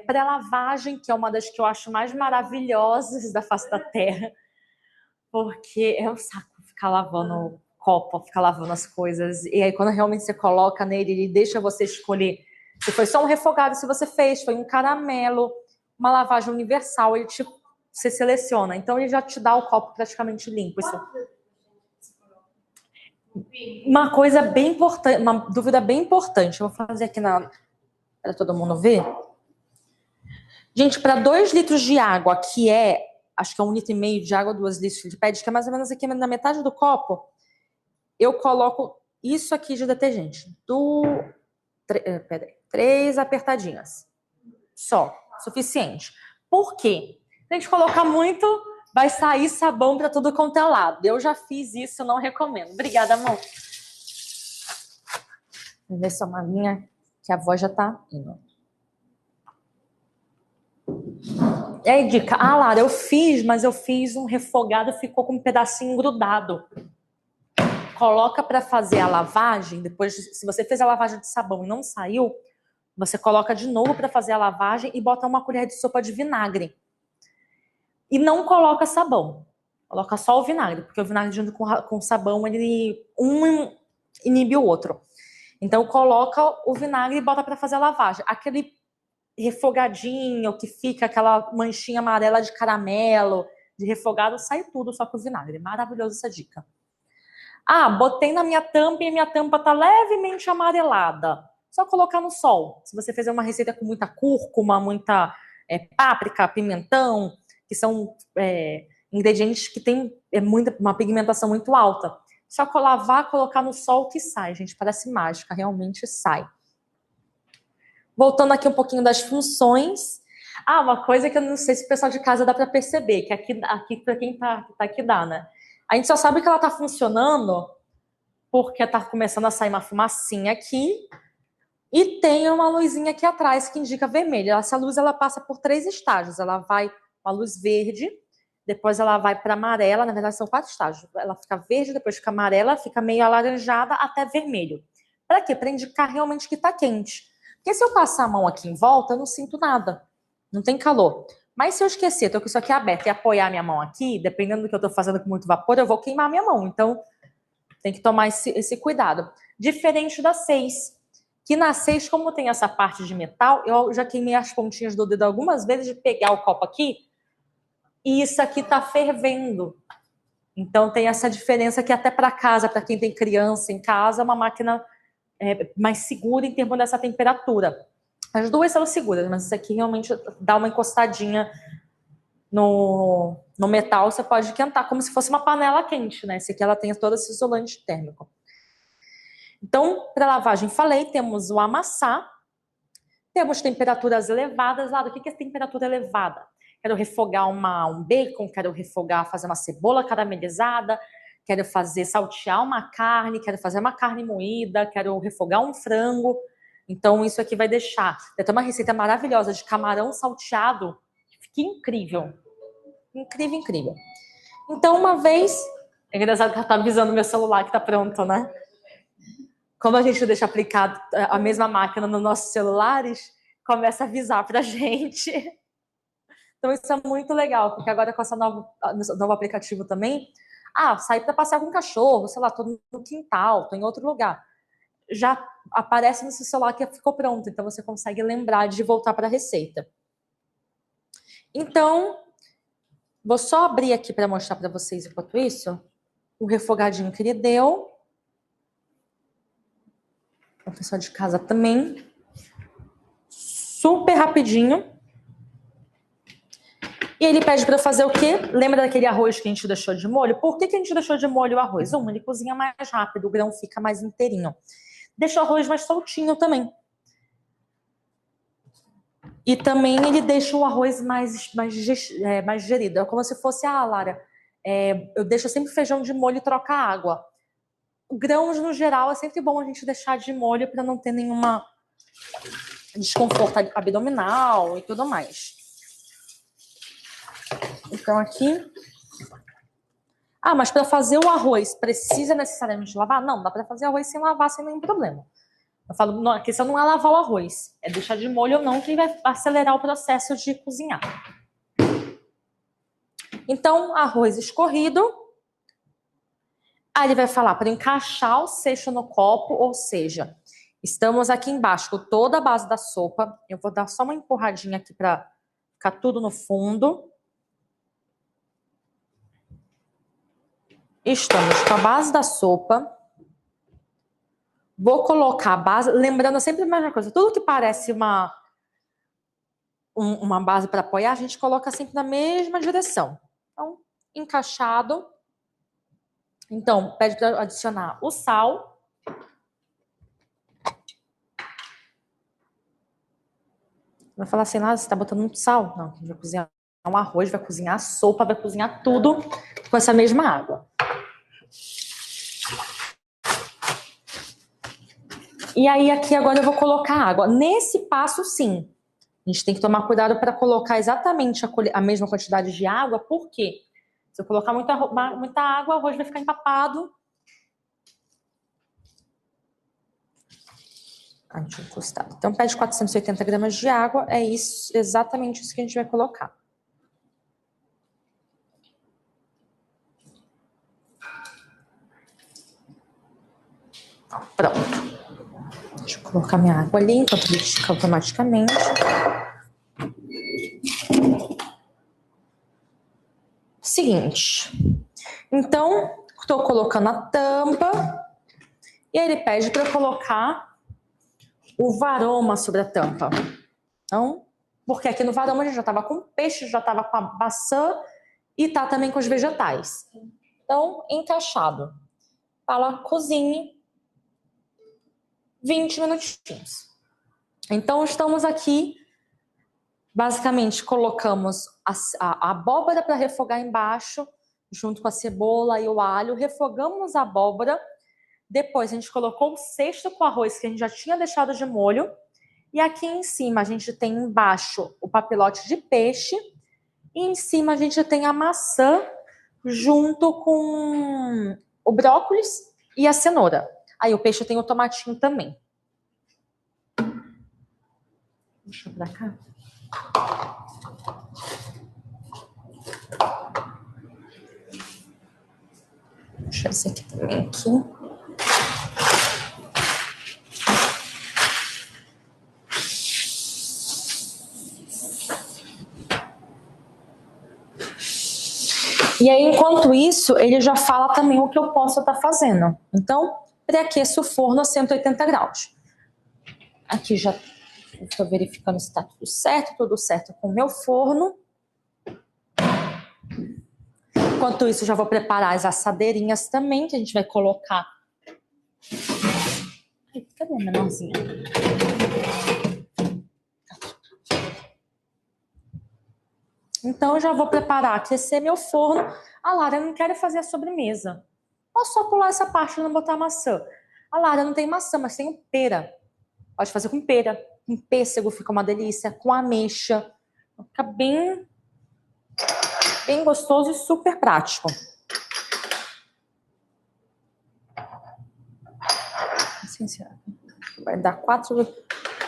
pré-lavagem, que é uma das que eu acho mais maravilhosas da face da Terra, porque é um saco ficar lavando o copo, ficar lavando as coisas. E aí, quando realmente você coloca nele, ele deixa você escolher se foi só um refogado, se você fez, foi um caramelo, uma lavagem universal, você seleciona. Então, ele já te dá o copo praticamente limpo. Isso. Uma coisa bem importante, uma dúvida bem importante. Eu vou fazer aqui para todo mundo ver. Gente, para 2 litros de água, que acho que é 1,5 litro de água, 2 litros de pede, que é mais ou menos aqui na metade do copo, eu coloco isso aqui de detergente. 3 apertadinhas. Só. Suficiente. Por quê? Se a gente colocar muito, vai sair sabão para tudo quanto é lado. Eu já fiz isso, não recomendo. Obrigada, amor. Vou ver se é uma linha que a voz já tá indo. E aí, dica. Ah, Lara, eu fiz, mas eu fiz um refogado, ficou com um pedacinho grudado. Coloca para fazer a lavagem, depois, se você fez a lavagem de sabão e não saiu, você coloca de novo para fazer a lavagem e bota uma colher de sopa de vinagre. E não coloca sabão. Coloca só o vinagre, porque o vinagre junto com o sabão, ele um inibe o outro. Então, coloca o vinagre e bota para fazer a lavagem. Aquele refogadinho que fica aquela manchinha amarela de caramelo, de refogado, sai tudo só com o vinagre. Maravilhosa essa dica. Ah, botei na minha tampa e minha tampa tá levemente amarelada. Só colocar no sol. Se você fizer uma receita com muita cúrcuma, muita páprica, pimentão, que são ingredientes que têm uma pigmentação muito alta. Só lavar, colocar no sol que sai, gente. Parece mágica, realmente sai. Voltando aqui um pouquinho das funções. Ah, uma coisa que eu não sei se o pessoal de casa dá para perceber, que aqui para quem tá aqui dá, né? A gente só sabe que ela tá funcionando porque tá começando a sair uma fumacinha aqui e tem uma luzinha aqui atrás que indica vermelho. Essa luz ela passa por 3 estágios. Ela vai uma luz verde, depois ela vai para amarela, na verdade são 4 estágios. Ela fica verde, depois fica amarela, fica meio alaranjada até vermelho. Para quê? Para indicar realmente que tá quente. Porque se eu passar a mão aqui em volta, eu não sinto nada. Não tem calor. Mas se eu esquecer, tô com isso aqui aberto e apoiar minha mão aqui, dependendo do que eu tô fazendo com muito vapor, eu vou queimar minha mão. Então, tem que tomar esse cuidado. Diferente da 6. Que na 6, como tem essa parte de metal, eu já queimei as pontinhas do dedo algumas vezes de pegar o copo aqui e isso aqui tá fervendo. Então, tem essa diferença que até para casa, para quem tem criança em casa, é uma máquina mais segura em termos dessa temperatura. As duas são seguras, mas isso aqui realmente dá uma encostadinha no metal, você pode esquentar, como se fosse uma panela quente, né? Esse aqui ela tem todo esse isolante térmico. Então, para lavagem, falei, temos o amassar, temos temperaturas elevadas. Lá, o que é temperatura elevada? Quero refogar um bacon, quero refogar, fazer uma cebola caramelizada, quero fazer saltear uma carne, quero fazer uma carne moída, quero refogar um frango. Então, isso aqui vai deixar. Tem uma receita maravilhosa de camarão salteado, que fica incrível. Incrível, incrível. Então, uma vez... É engraçado que ela tá avisando meu celular que tá pronto, né? Como a gente deixa aplicado a mesma máquina nos nossos celulares, começa a avisar pra gente. Então, isso é muito legal, porque agora com esse novo aplicativo também, saí para passear com o cachorro, sei lá, tô no quintal, tô em outro lugar. Já aparece no seu celular que ficou pronto, então você consegue lembrar de voltar para a receita. Então, vou só abrir aqui para mostrar para vocês, enquanto isso, o refogadinho que ele deu. O pessoal de casa também. Super rapidinho. E ele pede para fazer o quê? Lembra daquele arroz que a gente deixou de molho? Por que a gente deixou de molho o arroz? Ele cozinha mais rápido, o grão fica mais inteirinho. Deixa o arroz mais soltinho também. E também ele deixa o arroz mais digerido. É como se fosse, Lara, eu deixo sempre feijão de molho e troca água. Grãos, no geral, é sempre bom a gente deixar de molho para não ter nenhuma desconforto abdominal e tudo mais. Então aqui... mas para fazer o arroz precisa necessariamente lavar? Não, dá para fazer arroz sem lavar, sem nenhum problema. Eu falo, a questão não é lavar o arroz, é deixar de molho ou não, que vai acelerar o processo de cozinhar. Então, arroz escorrido. Aí ele vai falar para encaixar o seixo no copo, ou seja, estamos aqui embaixo com toda a base da sopa. Eu vou dar só uma empurradinha aqui para ficar tudo no fundo. Estamos com a base da sopa. Vou colocar a base, lembrando sempre a mesma coisa, tudo que parece uma base para apoiar, a gente coloca sempre na mesma direção. Então, encaixado. Então, pede para adicionar o sal. Vai falar assim, você está botando muito sal? Não, a gente vai cozinhar o arroz, vai cozinhar a sopa, vai cozinhar tudo com essa mesma água. E aí aqui agora eu vou colocar água. Nesse passo, sim, a gente tem que tomar cuidado para colocar exatamente a mesma quantidade de água, porque se eu colocar muita água, o arroz vai ficar empapado. Deixa eu encostar. Então, pede 480 gramas de água, é isso, exatamente isso que a gente vai colocar. Pronto. Deixa eu colocar minha água ali, enquanto ele estica automaticamente. Seguinte. Então, estou colocando a tampa. E aí ele pede para eu colocar o varoma sobre a tampa. Então, porque aqui no varoma a gente já estava com peixe, já estava com a maçã e tá também com os vegetais. Então, encaixado. Fala, cozinhe 20 minutinhos. Então, estamos aqui, basicamente, colocamos a abóbora para refogar embaixo, junto com a cebola e o alho, refogamos a abóbora, depois a gente colocou o cesto com arroz que a gente já tinha deixado de molho, e aqui em cima a gente tem embaixo o papilote de peixe, e em cima a gente tem a maçã junto com o brócolis e a cenoura. Aí o peixe tem o tomatinho também. Deixa eu pra cá. Deixa esse aqui também aqui. E aí, enquanto isso, ele já fala também o que eu posso estar fazendo. Então, pré-aqueço o forno a 180 graus. Aqui já estou verificando se está tudo certo com o meu forno. Enquanto isso, já vou preparar as assadeirinhas também, que a gente vai colocar. Ai, cadê a menorzinha? Então, eu já vou preparar, aquecer meu forno. Ah, Lara, eu não quero fazer a sobremesa. Posso só pular essa parte e não botar maçã? Ah, Lara, não tem maçã, mas tem pera. Pode fazer com pera. Com pêssego fica uma delícia. Com ameixa. Fica bem gostoso e super prático. Vai dar 4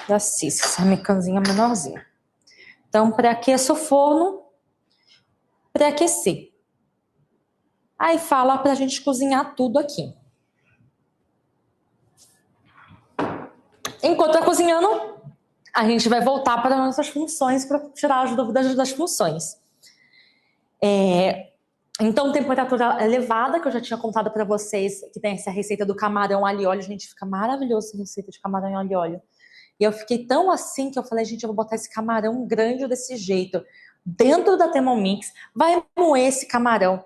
da Cis, essa mecanzinha menorzinha. Então, pré-aqueça o forno. Pré-aquecer. Aí fala pra gente cozinhar tudo aqui. Enquanto tá cozinhando, a gente vai voltar para nossas funções para tirar as dúvidas das funções. Então, temperatura elevada, que eu já tinha contado para vocês, que tem essa receita do camarão alho e óleo. Gente, fica maravilhosa essa receita de camarão alho e óleo. E eu fiquei tão assim que eu falei, gente, eu vou botar esse camarão grande desse jeito dentro da Thermomix, vai moer esse camarão.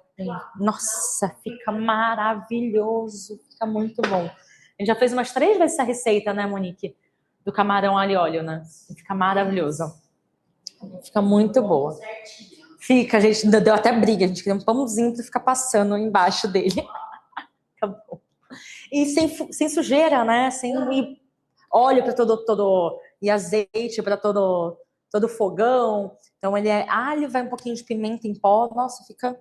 Nossa, fica maravilhoso, fica muito bom. A gente já fez umas 3 vezes essa receita, né, Monique? Do camarão alho e óleo, né? Fica maravilhoso. Fica muito boa. Fica, gente, deu até briga. A gente queria um pãozinho para ficar passando embaixo dele. Fica bom. E sem sujeira, né? Sem óleo para todo e azeite para todo fogão. Então ele é alho, vai um pouquinho de pimenta em pó. Nossa, fica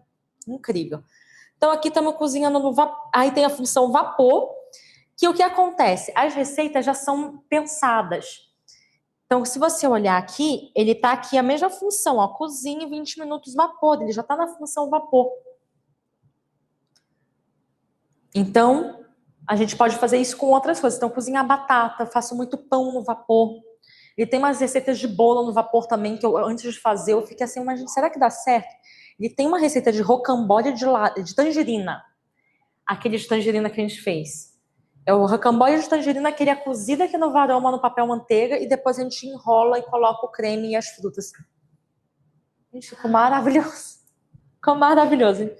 incrível. Então aqui estamos cozinhando no vapor. Aí tem a função vapor, que o que acontece? As receitas já são pensadas. Então, se você olhar aqui, ele está aqui a mesma função, ó, cozinha 20 minutos vapor, ele já está na função vapor. Então, a gente pode fazer isso com outras coisas. Então, cozinhar batata, faço muito pão no vapor. Ele tem umas receitas de bolo no vapor também, que eu, antes de fazer, eu fiquei assim, mas será que dá certo? Ele tem uma receita de rocambole de tangerina. Aquele de tangerina que a gente fez. É o rocambole de tangerina que ele é cozido aqui no varoma, no papel manteiga, e depois a gente enrola e coloca o creme e as frutas. Gente, ficou maravilhoso. Ficou maravilhoso.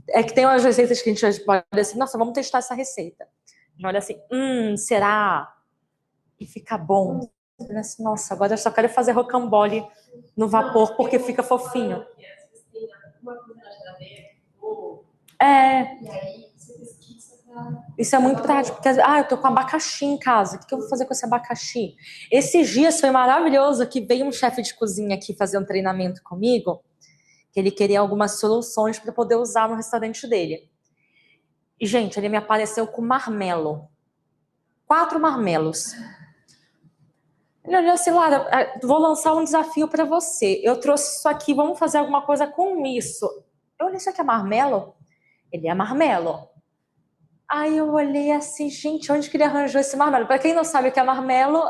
É que tem umas receitas que a gente pode olhar assim, nossa, vamos testar essa receita. A gente olha assim, será? E fica bom. Assim, nossa, agora eu só quero fazer rocambole no vapor porque fica fofinho. É. Isso é muito prático, porque eu tô com abacaxi em casa, o que eu vou fazer com esse abacaxi? Esses dias foi maravilhoso que veio um chefe de cozinha aqui fazer um treinamento comigo, que ele queria algumas soluções para poder usar no restaurante dele. E, gente, ele me apareceu com marmelo. 4 marmelos. Ele olhou assim, Lara, vou lançar um desafio para você. Eu trouxe isso aqui, vamos fazer alguma coisa com isso. Eu olhei, isso aqui é marmelo? Ele é marmelo. Aí eu olhei assim, gente, onde que ele arranjou esse marmelo? Para quem não sabe o que é marmelo,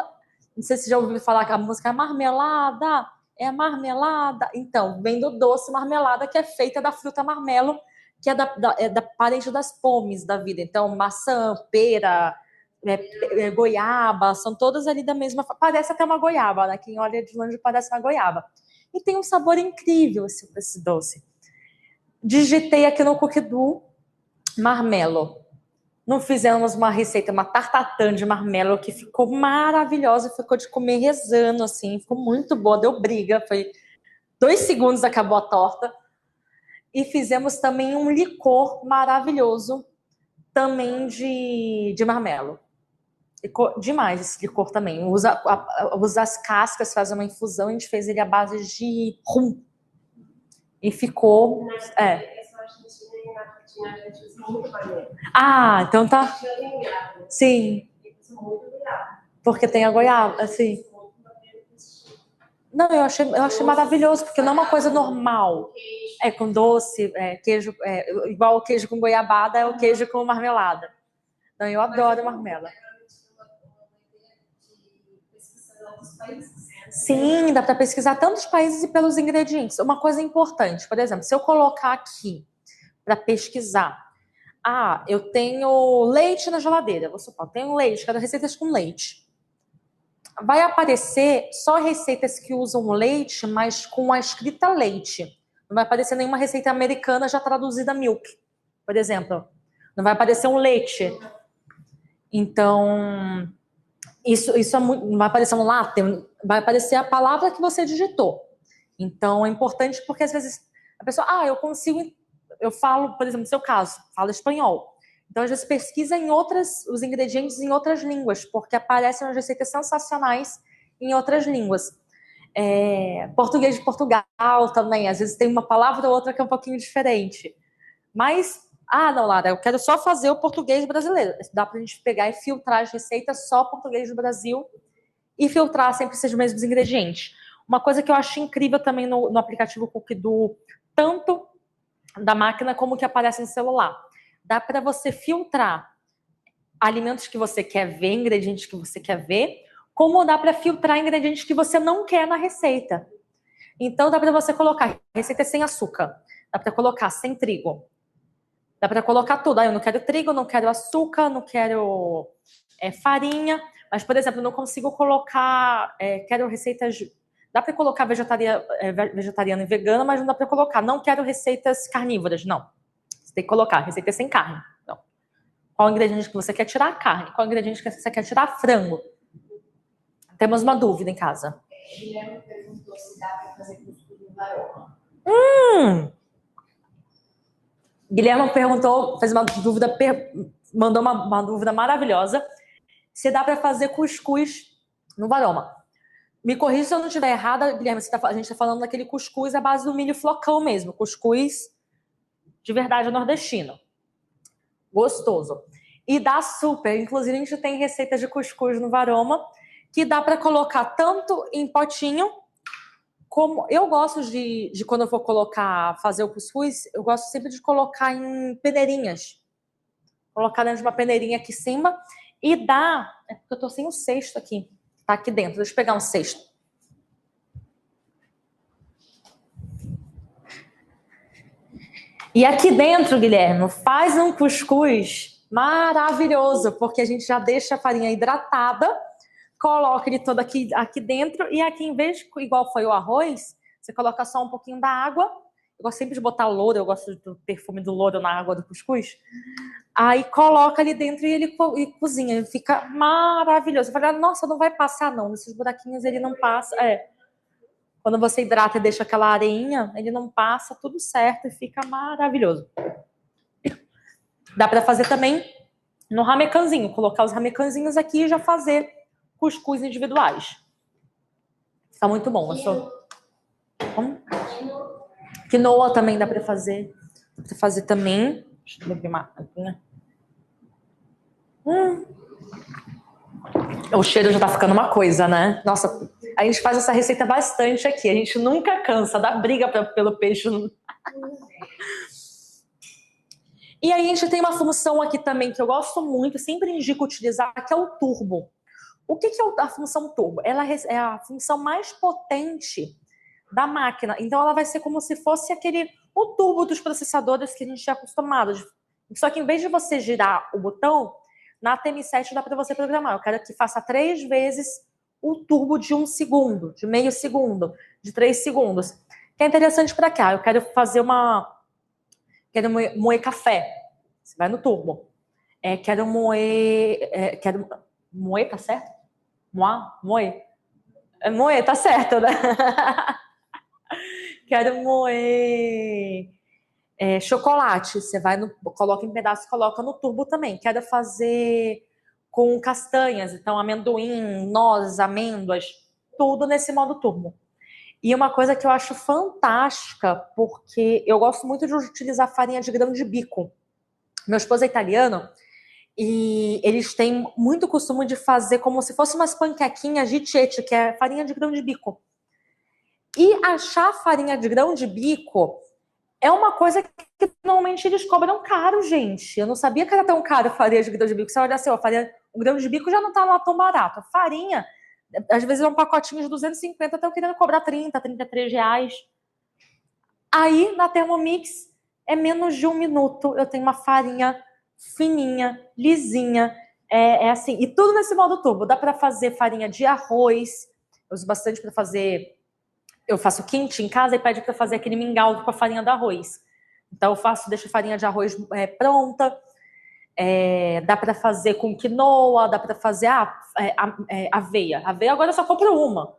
não sei se já ouviu falar que a música é marmelada, é marmelada. Então, vem do doce marmelada, que é feita da fruta marmelo, que é da parente das pomes da vida. Então, maçã, pera, goiaba, são todas ali da mesma. Parece até uma goiaba, né? Quem olha de longe parece uma goiaba. E tem um sabor incrível esse doce. Digitei aqui no Cookidoo marmelo. Não fizemos uma receita, uma tartatã de marmelo que ficou maravilhosa, ficou de comer rezando, assim, ficou muito boa, deu briga, foi 2 segundos, acabou a torta. E fizemos também um licor maravilhoso, também de marmelo. Ficou demais esse licor também. Usa as cascas, faz uma infusão, a gente fez ele à base de rum. E ficou... Então tá. Sim. Porque tem a goiaba, assim. Não, eu achei maravilhoso, porque não é uma coisa normal. É com doce, queijo, igual o queijo com goiabada, é o queijo com marmelada. Então, eu adoro marmela. Sim, dá para pesquisar tantos países e pelos ingredientes. Uma coisa importante, por exemplo, se eu colocar aqui para pesquisar, eu tenho leite na geladeira, vou supor, tenho leite, quero receitas com leite. Vai aparecer só receitas que usam leite, mas com a escrita leite. Não vai aparecer nenhuma receita americana já traduzida milk, por exemplo. Não vai aparecer um leite. Então, isso é muito, não vai aparecer um latte, vai aparecer a palavra que você digitou. Então, é importante porque às vezes a pessoa, eu falo, por exemplo, no seu caso, falo espanhol. Então, às vezes pesquisa os ingredientes em outras línguas, porque aparecem umas receitas sensacionais em outras línguas. Português de Portugal também, às vezes tem uma palavra ou outra que é um pouquinho diferente. Mas, não, Lara, eu quero só fazer o português brasileiro. Dá pra gente pegar e filtrar as receitas só português do Brasil e filtrar sempre esses mesmos ingredientes. Uma coisa que eu acho incrível também no aplicativo Cookidoo, tanto da máquina como que aparece no celular. Dá para você filtrar alimentos que você quer ver, ingredientes que você quer ver, como dá para filtrar ingredientes que você não quer na receita. Então, dá para você colocar receita sem açúcar, dá para colocar sem trigo, dá para colocar tudo. Eu não quero trigo, não quero açúcar, não quero farinha, mas, por exemplo, eu não consigo colocar, quero receitas... Dá para colocar vegetariano e vegano, mas não dá para colocar. Não quero receitas carnívoras, não. Você tem que colocar receita sem carne. Então, qual ingrediente que você quer tirar? A carne. Qual ingrediente que você quer tirar? Frango. Temos uma dúvida em casa. Guilherme perguntou se dá para fazer cuscuz no varoma. Guilherme perguntou, fez uma dúvida, mandou uma dúvida maravilhosa. Se dá para fazer cuscuz no varoma. Me corrija se eu não estiver errada, Guilherme, a gente está falando daquele cuscuz à base do milho flocão mesmo, cuscuz de verdade nordestino. Gostoso. E dá super, inclusive a gente tem receitas de cuscuz no varoma, que dá para colocar tanto em potinho, como eu gosto de quando eu for fazer o cuscuz, eu gosto sempre de colocar em peneirinhas. Colocar dentro de uma peneirinha aqui em cima e dá... É porque eu tô sem o cesto aqui. Tá aqui dentro. Deixa eu pegar um cesto. E aqui dentro, Guilherme, faz um cuscuz maravilhoso, porque a gente já deixa a farinha hidratada, coloca ele todo aqui dentro, e aqui, em vez de igual foi o arroz, você coloca só um pouquinho da água, Eu gosto sempre de botar louro, eu gosto do perfume do louro na água do cuscuz. Aí coloca ali dentro e ele cozinha, ele fica maravilhoso. Eu falei, nossa, não vai passar não, nesses buraquinhos ele não passa. Quando você hidrata e deixa aquela areinha, ele não passa, tudo certo e fica maravilhoso. Dá para fazer também no ramecanzinho, colocar os ramecanzinhos aqui e já fazer cuscuz individuais. Tá muito bom. Quinoa também dá para fazer. Dá para fazer também. Deixa eu beber uma aguinha. O cheiro já tá ficando uma coisa, né? Nossa, a gente faz essa receita bastante aqui. A gente nunca cansa, dá briga pelo peixe. E aí a gente tem uma função aqui também que eu gosto muito, sempre indico utilizar, que é o turbo. O que é a função turbo? Ela é a função mais potente da máquina. Então ela vai ser como se fosse o turbo dos processadores que a gente é acostumado. Só que em vez de você girar o botão, na TM7 dá para você programar. Eu quero que faça 3 vezes o turbo de 1 segundo, de meio segundo, de 3 segundos. Que é interessante para cá. Eu quero fazer quero moer café. Você vai no turbo. Quero moer... quero moer, tá certo? Moer. Moer, tá certo, né? Quero moer chocolate. Você vai coloca em pedaços, coloca no turbo também. Quero fazer com castanhas. Então, amendoim, nozes, amêndoas. Tudo nesse modo turbo. E uma coisa que eu acho fantástica, porque eu gosto muito de utilizar farinha de grão de bico. Meu esposo é italiano e eles têm muito costume de fazer como se fosse umas panquequinhas de cecche, que é farinha de grão de bico. E achar farinha de grão de bico é uma coisa que normalmente eles cobram caro, gente. Eu não sabia que era tão caro a farinha de grão de bico. Você olha assim, o grão de bico já não tá lá tão barato. A farinha... Às vezes é um pacotinho de 250, estão querendo cobrar 30, 33 reais. Aí, na Thermomix, é menos de 1 minuto. Eu tenho uma farinha fininha, lisinha. Assim. E tudo nesse modo turbo. Dá para fazer farinha de arroz. Eu uso bastante para fazer... Eu faço quente em casa e pede para fazer aquele mingau com a farinha do arroz. Então, deixo a farinha de arroz pronta. Dá para fazer com quinoa, dá para fazer aveia. Aveia agora eu só compro uma.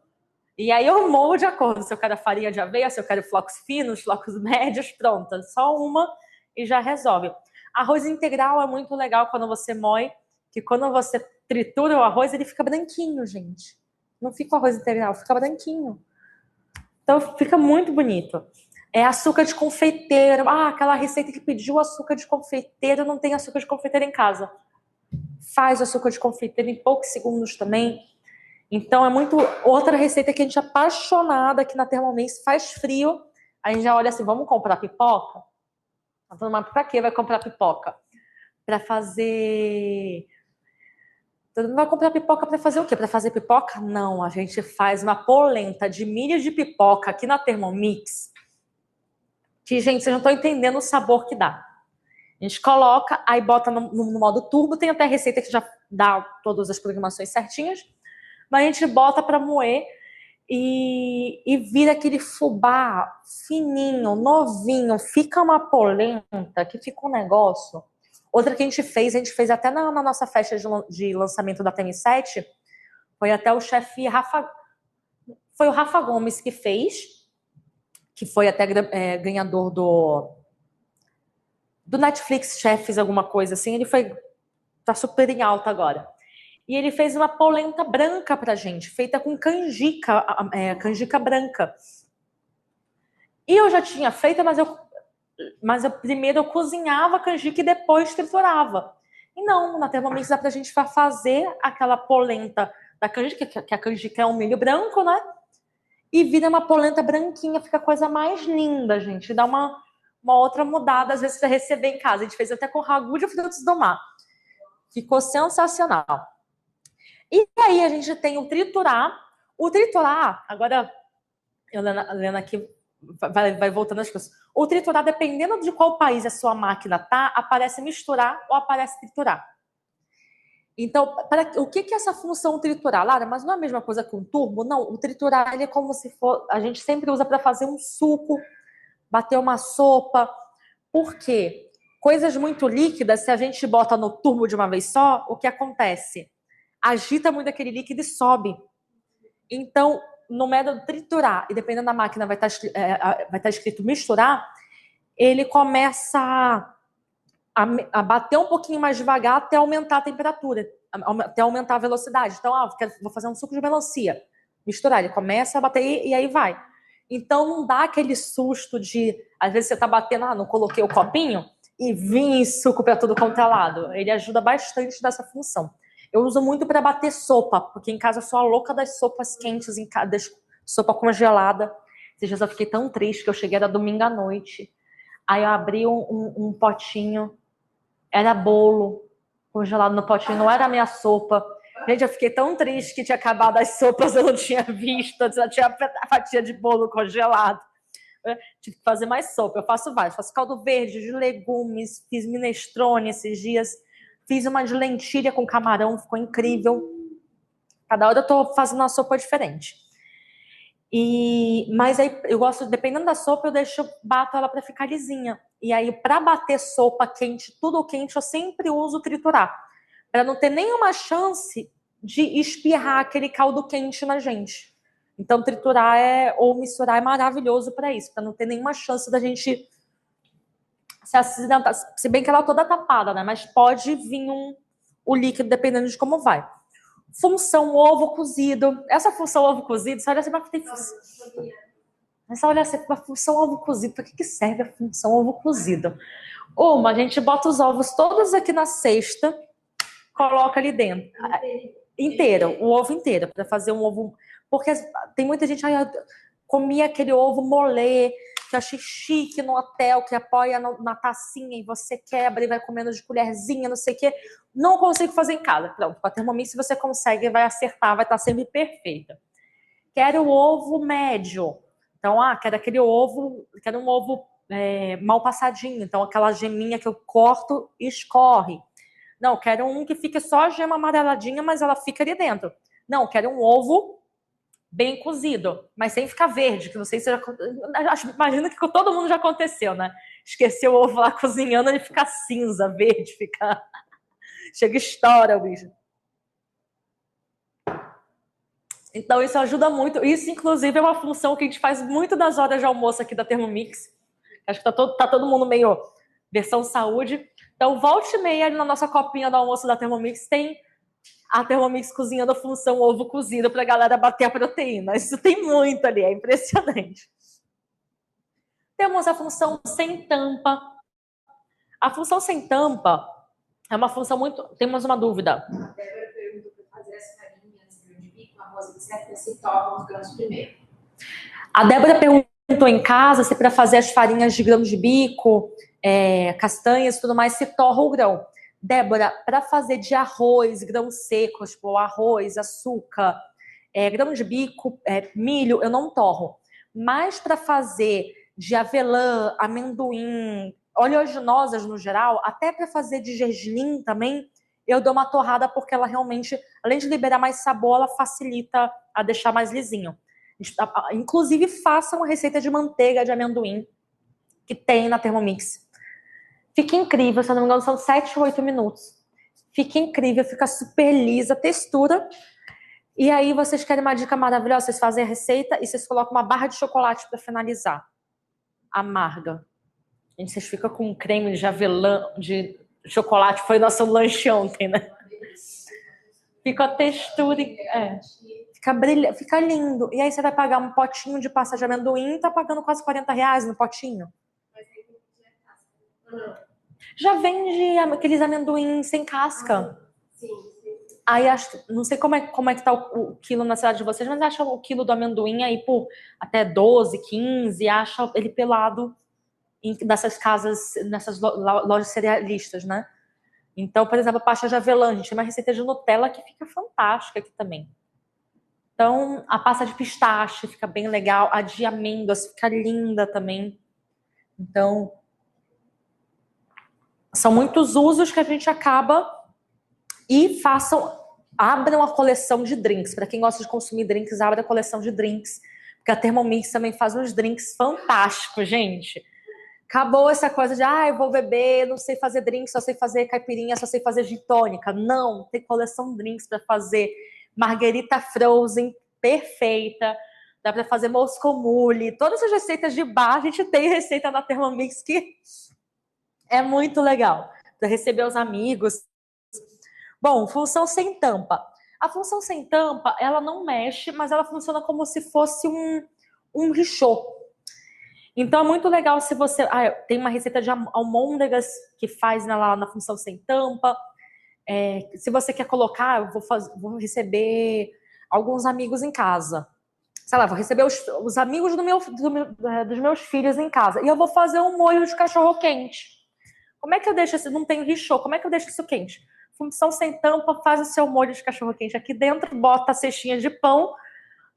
E aí eu moo de acordo se eu quero farinha de aveia, se eu quero flocos finos, flocos médios, pronta. Só uma e já resolve. Arroz integral é muito legal quando você moe, que quando você tritura o arroz, ele fica branquinho, gente. Não fica o arroz integral, fica branquinho. Então fica muito bonito. Açúcar de confeiteiro. Aquela receita que pediu açúcar de confeiteiro, não tem açúcar de confeiteiro em casa. Faz o açúcar de confeiteiro em poucos segundos também. Então é muito... Outra receita que a gente é apaixonada aqui na Thermomix, faz frio, a gente já olha assim, vamos comprar pipoca? Mas pra que vai comprar pipoca? Pra fazer... Todo mundo vai comprar pipoca para fazer o quê? Para fazer pipoca? Não, a gente faz uma polenta de milho de pipoca aqui na Thermomix. Que, gente, vocês não estão entendendo o sabor que dá. A gente coloca, aí bota no modo turbo, tem até receita que já dá todas as programações certinhas, mas a gente bota para moer e vira aquele fubá fininho, novinho, fica uma polenta, que fica um negócio. Outra que a gente fez até na nossa festa de lançamento da TM7, foi até o chefe Rafa, foi o Rafa Gomes que fez, que foi até ganhador do Netflix Chefs, alguma coisa assim. Ele tá super em alta agora. E ele fez uma polenta branca pra gente, feita com canjica, canjica branca. E eu já tinha feito, mas eu primeiro cozinhava a canjica e depois triturava. E não, na Thermomix dá pra gente fazer aquela polenta da canjica, que a canjica é um milho branco, né? E vira uma polenta branquinha, fica a coisa mais linda, gente. Dá uma outra mudada, às vezes, para receber em casa. A gente fez até com ragu de frutos do mar. Ficou sensacional. E aí a gente tem o triturar. O triturar, agora, Helena aqui vai voltando as coisas. O triturar, dependendo de qual país a sua máquina tá, aparece misturar ou aparece triturar. Então, o que é essa função triturar, Lara? Mas não é a mesma coisa que um turbo? Não, o triturar ele é como se for... A gente sempre usa para fazer um suco bater uma sopa. Por quê? Coisas muito líquidas, se a gente bota no turbo de uma vez só, o que acontece? Agita muito aquele líquido e sobe. Então, no método triturar, e dependendo da máquina vai estar escrito misturar, ele começa a bater um pouquinho mais devagar até aumentar a temperatura, até aumentar a velocidade. Então, vou fazer um suco de melancia. Misturar, ele começa a bater e aí vai. Então, não dá aquele susto de, às vezes você tá batendo, não coloquei o copinho e vim suco para tudo quanto é lado. Ele ajuda bastante nessa função. Eu uso muito para bater sopa, porque em casa eu sou a louca das sopas quentes, das sopa congelada. Esses dias eu fiquei tão triste que eu cheguei, era domingo à noite. Aí eu abri um potinho, era bolo congelado no potinho, não era a minha sopa. Gente, eu fiquei tão triste que tinha acabado as sopas, eu não tinha visto, eu tinha a fatia de bolo congelado. Eu tive que fazer mais sopa, eu faço vários. Faço caldo verde, de legumes, fiz minestrone esses dias, fiz uma de lentilha com camarão, ficou incrível. Cada hora eu tô fazendo uma sopa diferente. Mas aí eu gosto, dependendo da sopa, bato ela para ficar lisinha. E aí, para bater sopa quente, tudo quente, eu sempre uso triturar. Para não ter nenhuma chance de espirrar aquele caldo quente na gente. Então, triturar ou misturar é maravilhoso para isso, para não ter nenhuma chance da gente se acidentar. Se bem que ela é toda tapada, né? Mas pode vir o líquido, dependendo de como vai. Função ovo cozido. Essa função ovo cozido, você olha assim, mas tem função. Mas olha assim, a função ovo cozido, para que serve a função ovo cozido? A gente bota os ovos todos aqui na cesta, coloca ali dentro. Inteiro, o ovo inteiro, para fazer um ovo. Porque tem muita gente, comia aquele ovo molê, que eu achei chique no hotel, que apoia na tacinha e você quebra e vai comendo de colherzinha, não sei o quê. Não consigo fazer em casa. Pronto, com a Thermomix você consegue, vai acertar, vai estar sempre perfeita. Quero o ovo médio. Então, quero um ovo mal passadinho. Então, aquela geminha que eu corto e escorre. Não, quero um que fique só a gema amareladinha, mas ela fica ali dentro. Não, quero um ovo bem cozido, mas sem ficar verde, que não sei se imagino que com todo mundo já aconteceu, né? Esqueceu o ovo lá cozinhando, ele fica cinza, verde, fica... Chega, estoura o bicho. Então isso ajuda muito. Isso, inclusive, é uma função que a gente faz muito nas horas de almoço aqui da Thermomix. Acho que tá todo mundo meio versão saúde. Então, volte e meia ali na nossa copinha do almoço da Thermomix, tem a Thermomix cozinhando a função ovo cozido para a galera bater a proteína. Isso tem muito ali, é impressionante. Temos a função sem tampa. A função sem tampa é uma função muito... Temos uma dúvida. A Débora perguntou para fazer as farinhas de grão de bico, arroz, etc. Se torram os grãos primeiro. A Débora perguntou em casa se para fazer as farinhas de grão de bico, castanhas e tudo mais, se torra o grão. Débora, para fazer de arroz, grãos secos, tipo arroz, açúcar, grão de bico, milho, eu não torro. Mas para fazer de avelã, amendoim, oleaginosas no geral, até para fazer de gergelim também, eu dou uma torrada porque ela realmente, além de liberar mais sabor, ela facilita a deixar mais lisinho. Inclusive, faça uma receita de manteiga de amendoim que tem na Thermomix. Fica incrível, se eu não me engano, são 7 ou 8 minutos. Fica incrível, fica super lisa, textura. E aí, vocês querem uma dica maravilhosa? Vocês fazem a receita e vocês colocam uma barra de chocolate para finalizar. Amarga. Gente, vocês ficam com um creme de avelã, de chocolate. Foi nosso lanche ontem, né? Fica a textura... Fica lindo. E aí, você vai pagar um potinho de pasta de amendoim, tá pagando quase R$40 no potinho. Já vende aqueles amendoim sem casca. Sim. Aí não sei como é que tá o quilo na cidade de vocês, mas acha o quilo do amendoim aí por até 12, 15, acha ele pelado nessas casas, nessas lojas cerealistas, né? Então, por exemplo, a pasta de avelã, a gente tem uma receita de Nutella que fica fantástica aqui também. Então, a pasta de pistache fica bem legal, a de amêndoas fica linda também. Então, são muitos usos que a gente acaba e abram a coleção de drinks. Para quem gosta de consumir drinks, abra a coleção de drinks. Porque a Thermomix também faz uns drinks fantásticos, gente. Acabou essa coisa de, eu vou beber, não sei fazer drink, só sei fazer caipirinha, só sei fazer gin tônica. Não, tem coleção de drinks para fazer. Marguerita Frozen, perfeita. Dá para fazer Moscow Mule. Todas as receitas de bar, a gente tem receita na Thermomix que é muito legal. Para receber os amigos. Bom, função sem tampa. A função sem tampa, ela não mexe, mas ela funciona como se fosse um richô. Então é muito legal se você... tem uma receita de almôndegas que faz lá na função sem tampa. Se você quer colocar, eu vou receber alguns amigos em casa. Sei lá, vou receber os amigos dos meus filhos em casa. E eu vou fazer um molho de cachorro quente. Como é que eu deixo isso? Não tem richô. Como é que eu deixo isso quente? Função sem tampa, faz o seu molho de cachorro quente aqui dentro, bota a cestinha de pão,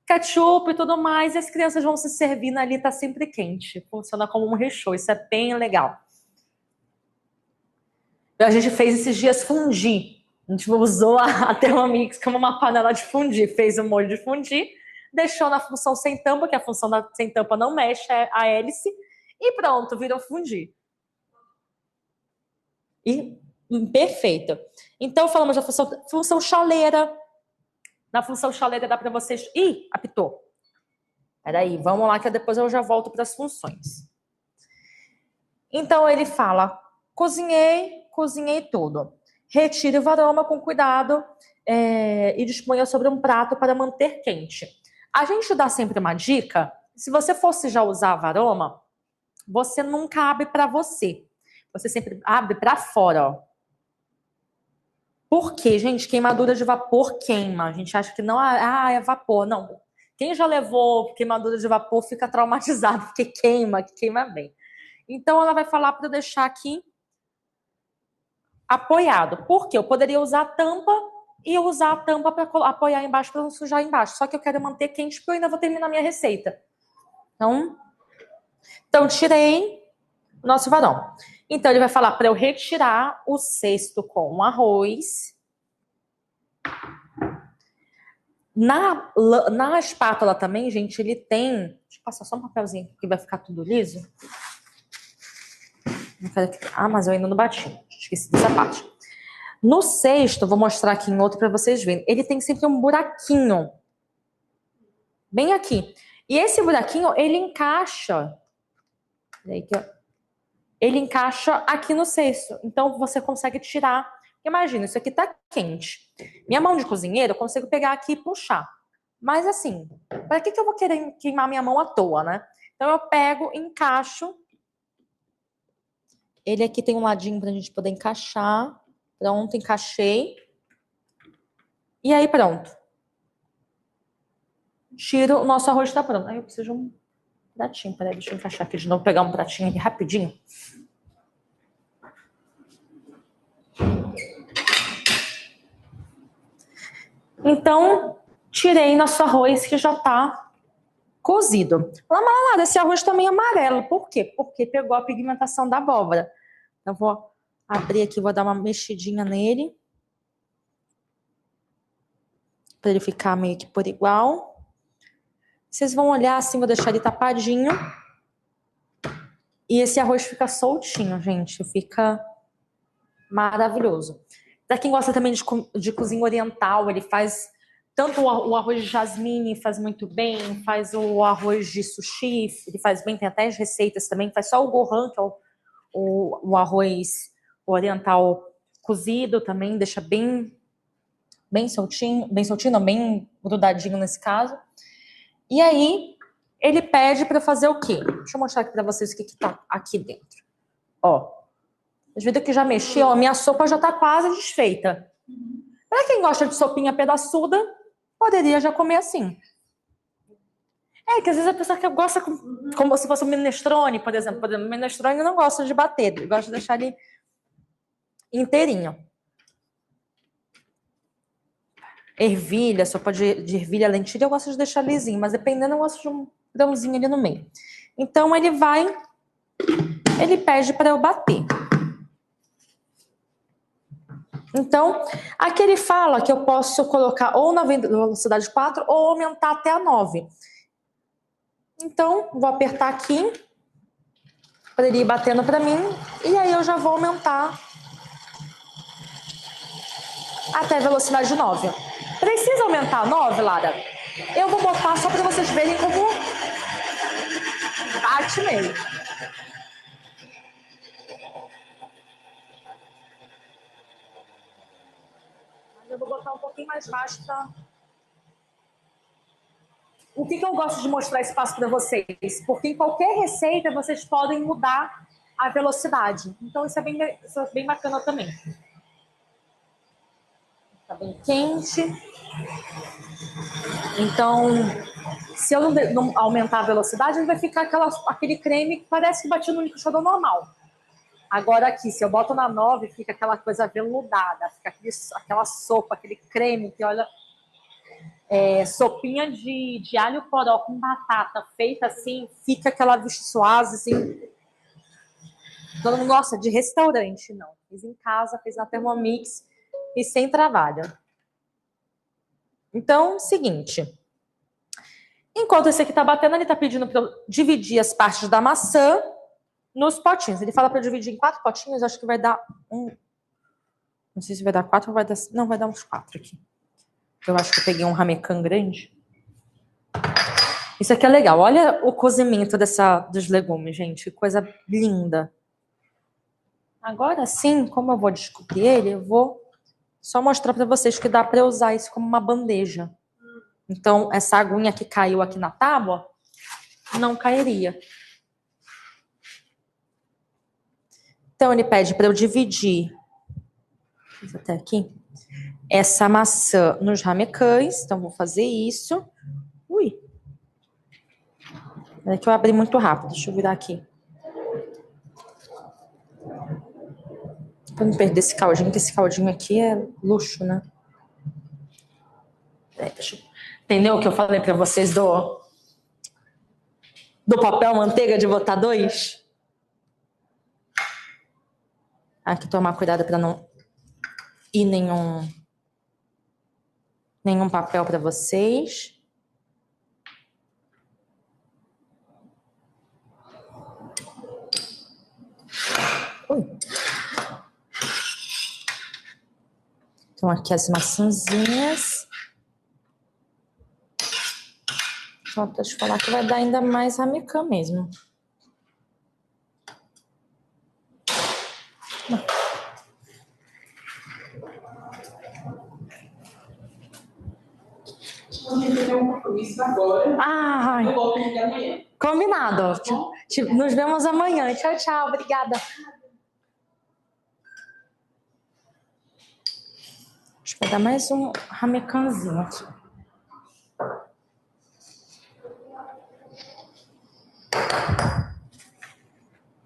ketchup e tudo mais, e as crianças vão se servindo ali, tá sempre quente. Funciona como um richô, isso é bem legal. A gente fez esses dias fondue. A gente usou a Thermomix como uma panela de fondue, fez o molho de fondue, deixou na função sem tampa, que a função sem tampa não mexe a hélice, e pronto, virou fondue. E perfeito. Então, falamos da função chaleira. Na função chaleira dá para vocês... Ih, apitou. Peraí, vamos lá que depois eu já volto para as funções. Então, ele fala, cozinhei tudo. Retire o varoma com cuidado e disponha sobre um prato para manter quente. A gente dá sempre uma dica, se você fosse já usar a varoma, você nunca abre para você. Você sempre abre para fora, ó. Por quê, gente? Queimadura de vapor queima. A gente acha que não, é vapor. Não. Quem já levou queimadura de vapor fica traumatizado, porque queima bem. Então, ela vai falar para eu deixar aqui apoiado. Por quê? Eu poderia usar a tampa e usar a tampa para apoiar embaixo para não sujar embaixo. Só que eu quero manter quente porque eu ainda vou terminar minha receita. Então tirei o nosso varão. Então, ele vai falar para eu retirar o cesto com o arroz. Na espátula também, gente, ele tem... Deixa eu passar só um papelzinho aqui que vai ficar tudo liso. Mas eu ainda não bati. Esqueci dessa parte. No cesto, vou mostrar aqui em outro para vocês verem. Ele tem sempre um buraquinho. Bem aqui. E esse buraquinho, ele encaixa... Ele encaixa aqui no cesto. Então, você consegue tirar. Imagina, isso aqui tá quente. Minha mão de cozinheiro, eu consigo pegar aqui e puxar. Mas assim, para que eu vou querer queimar minha mão à toa, né? Então, eu pego, encaixo. Ele aqui tem um ladinho pra gente poder encaixar. Pronto, encaixei. E aí, pronto. Tiro, o nosso arroz tá pronto. Aí eu preciso de um pratinho. Peraí, deixa eu encaixar aqui de novo, pegar um pratinho aqui rapidinho. Então, tirei nosso arroz que já tá cozido. Lá, esse arroz também é amarelo. Por quê? Porque pegou a pigmentação da abóbora. Eu vou abrir aqui, vou dar uma mexidinha nele. Para ele ficar meio que por igual. Vocês vão olhar assim, vou deixar ele tapadinho. E esse arroz fica soltinho, gente. Fica maravilhoso. Para quem gosta também de cozinha oriental, ele faz tanto o arroz de jasmine, faz muito bem, faz o arroz de sushi, ele faz bem, tem até as receitas também, faz só o gohan, que é o arroz oriental cozido também, deixa bem soltinho, não, bem grudadinho nesse caso. E aí, ele pede para fazer o quê? Deixa eu mostrar aqui para vocês o que tá aqui dentro. Ó. Às vezes que já mexeu, a minha sopa já tá quase desfeita. Para quem gosta de sopinha pedaçuda, poderia já comer assim. Que às vezes a pessoa que gosta como se fosse um minestrone, por exemplo. Por exemplo, minestrone não gosta de bater, ele gosta de deixar ele inteirinho. Ervilha, sopa de ervilha, lentilha, eu gosto de deixar lisinho, mas dependendo eu gosto de um grãozinho ali no meio. Então ele pede para eu bater. Então, aqui ele fala que eu posso colocar ou na velocidade 4 ou aumentar até a 9. Então, vou apertar aqui para ele ir batendo para mim. E aí eu já vou aumentar até a velocidade 9. Precisa aumentar a 9, Lara? Eu vou botar só para vocês verem como bate mesmo. Eu vou botar um pouquinho mais baixo para... O que eu gosto de mostrar esse passo para vocês? Porque em qualquer receita vocês podem mudar a velocidade. Então isso é bem bacana também. Tá bem quente. Então, se eu não aumentar a velocidade, vai ficar aquele creme que parece que bati no liquidificador normal. Agora aqui, se eu boto na 9, fica aquela coisa veludada, fica aquela sopa, aquele creme que, olha... sopinha de alho poró com batata feita assim, fica aquela viçosa assim. Todo mundo gosta de restaurante, não. Fiz em casa, fiz na Thermomix e sem trabalho. Então, seguinte. Enquanto esse aqui tá batendo, ele tá pedindo para eu dividir as partes da maçã nos potinhos. Ele fala para eu dividir em 4 potinhos, acho que vai dar um... Não sei se vai dar 4 ou vai dar... Não, vai dar uns 4 aqui. Eu acho que eu peguei um ramecan grande. Isso aqui é legal. Olha o cozimento dos legumes, gente. Que coisa linda. Agora sim, como eu vou descobrir ele, eu vou só mostrar para vocês que dá para usar isso como uma bandeja. Então, essa aguinha que caiu aqui na tábua, não cairia. Então, ele pede para eu dividir, até aqui, essa maçã nos ramecães. Então, vou fazer isso. Ui! É que eu abri muito rápido. Deixa eu virar aqui. Pra não perder esse caldinho, que esse caldinho aqui é luxo, né? Entendeu o que eu falei pra vocês do papel manteiga de botar 2? Aqui tomar cuidado pra não ir nenhum papel pra vocês. Ui. Então, aqui as maçãzinhas. Só pra te falar que vai dar ainda mais ramecã mesmo. Ai, combinado. Nos vemos amanhã. Tchau, tchau. Obrigada. Acho que vai dar mais um ramecanzinho aqui.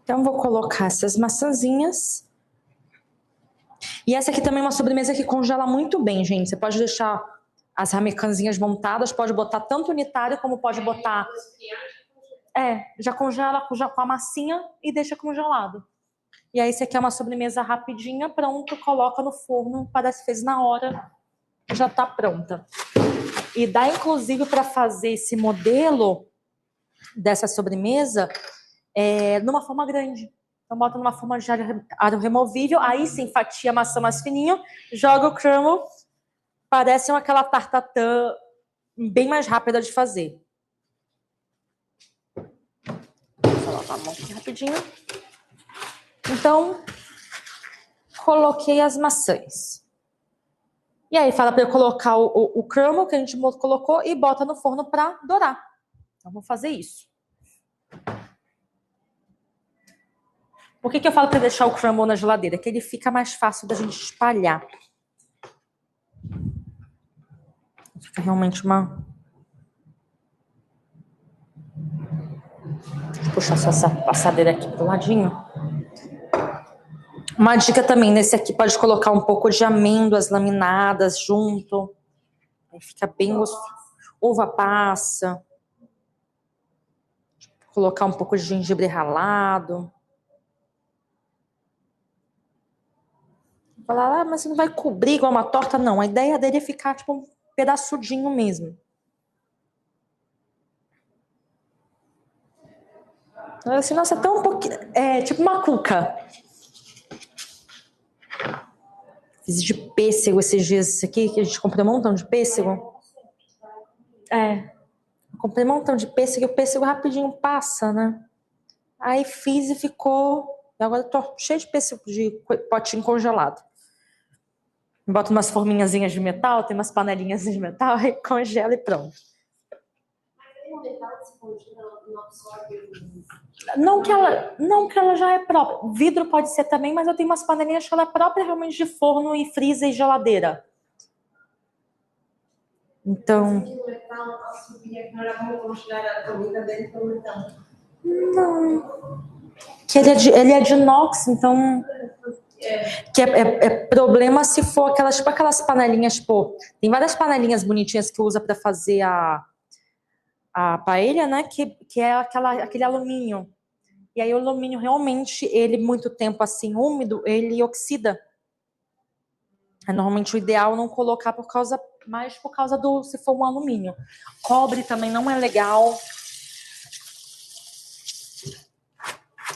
Então, vou colocar essas maçãzinhas. E essa aqui também é uma sobremesa que congela muito bem, gente. Você pode deixar as ramecanzinhas montadas, pode botar tanto unitário como pode botar... já congela com a massinha e deixa congelado. E aí, você quer uma sobremesa rapidinha, pronto, coloca no forno, parece que fez na hora, já tá pronta. E dá, inclusive, para fazer esse modelo dessa sobremesa numa forma grande. Então, bota numa forma de aro removível, aí sim, fatia a maçã mais fininho, joga o crumble, parece aquela tartatã bem mais rápida de fazer. Vou lavar a mão aqui rapidinho. Então, coloquei as maçãs. E aí, fala para eu colocar o crumble que a gente colocou e bota no forno para dourar. Então, vou fazer isso. Por que eu falo para deixar o crumble na geladeira? Que ele fica mais fácil da gente espalhar. Fica realmente uma... Deixa eu puxar só essa passadeira aqui pro ladinho. Uma dica também, nesse aqui pode colocar um pouco de amêndoas laminadas junto. Aí fica bem gostoso. Uva passa. Colocar um pouco de gengibre ralado. Falar, mas você não vai cobrir igual uma torta? Não, a ideia dele é ficar tipo um pedaçudinho mesmo. Eu assim, nossa, tão um pouquinho... É tipo uma cuca. Fiz de pêssego esses dias, isso aqui, que a gente comprou um montão de pêssego. Comprei um montão de pêssego e o pêssego rapidinho passa, né? Aí fiz e ficou... Agora eu tô cheio de pêssego de potinho congelado. Boto umas forminhazinhas de metal, tem umas panelinhas de metal, aí congela e pronto. Não que ela já é própria. Vidro pode ser também, mas eu tenho umas panelinhas que ela é própria realmente de forno e freezer e geladeira. Então... Não. Que ele é de inox, então... Que é problema se for aquelas, tipo aquelas panelinhas, tipo... Tem várias panelinhas bonitinhas que usa para fazer a paella, né? Que é aquele alumínio. E aí o alumínio realmente, ele muito tempo assim úmido, ele oxida. É normalmente o ideal não colocar mais por causa do, se for um alumínio. Cobre também não é legal.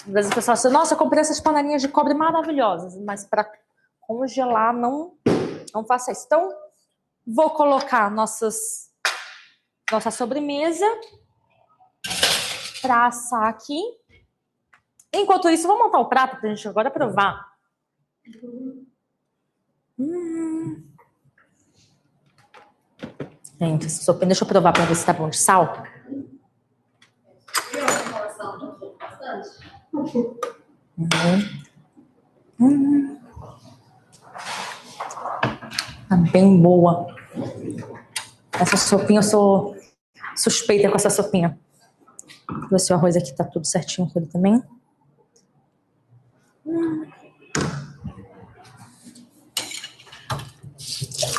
Às vezes o pessoal diz, nossa, eu comprei essas panelinhas de cobre maravilhosas, mas para congelar não faça isso. Então, vou colocar nossa sobremesa para assar aqui. Enquanto isso, vou montar o prato para a gente agora provar. Gente, essa sopinha, deixa eu provar para ver se tá bom de sal. Tá bem boa. Essa sopinha, eu sou suspeita com essa sopinha. Vou ver se o arroz aqui tá tudo certinho com ele também.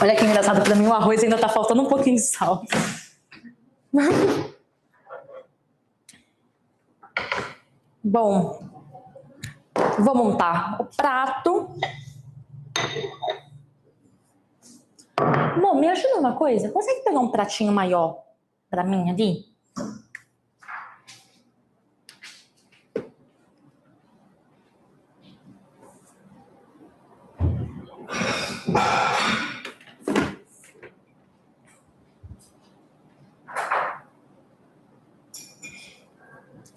Olha que engraçado, pra mim o arroz ainda tá faltando um pouquinho de sal. Bom, vou montar o prato. Bom, me ajuda uma coisa. Consegue pegar um pratinho maior pra mim ali?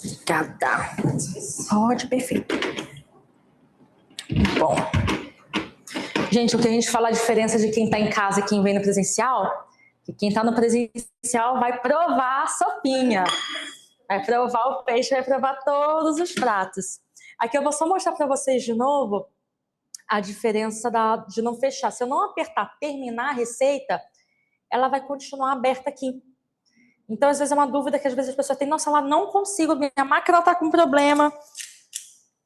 Obrigada. Pode, perfeito. Bom. Gente, o que a gente fala a diferença de quem tá em casa e quem vem no presencial, que quem tá no presencial vai provar a sopinha, vai provar o peixe, vai provar todos os pratos. Aqui eu vou só mostrar para vocês de novo a diferença de não fechar. Se eu não apertar terminar a receita, ela vai continuar aberta aqui. Então, às vezes é uma dúvida que às vezes as pessoas têm, nossa, ela não consigo, minha máquina tá com problema,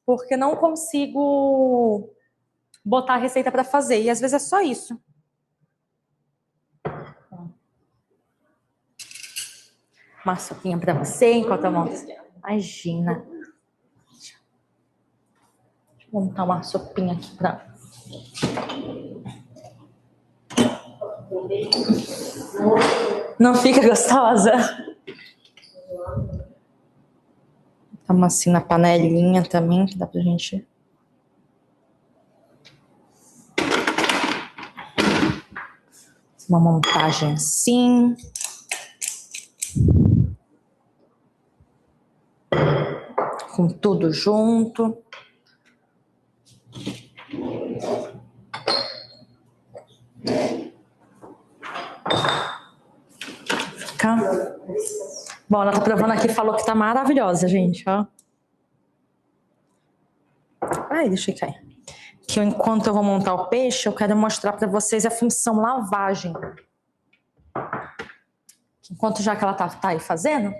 porque não consigo botar a receita para fazer. E às vezes é só isso. Uma sopinha para você, enquanto eu monto. Imagina. Deixa eu montar uma sopinha aqui para... Não fica gostosa? Tamo assim na panelinha também, que dá pra gente... Uma montagem assim. Com tudo junto. Fica... Bom, ela tá provando aqui e falou que tá maravilhosa, gente, ó. Ai, deixa eu cair. Que enquanto eu vou montar o peixe, eu quero mostrar para vocês a função lavagem. Enquanto já que ela tá aí fazendo,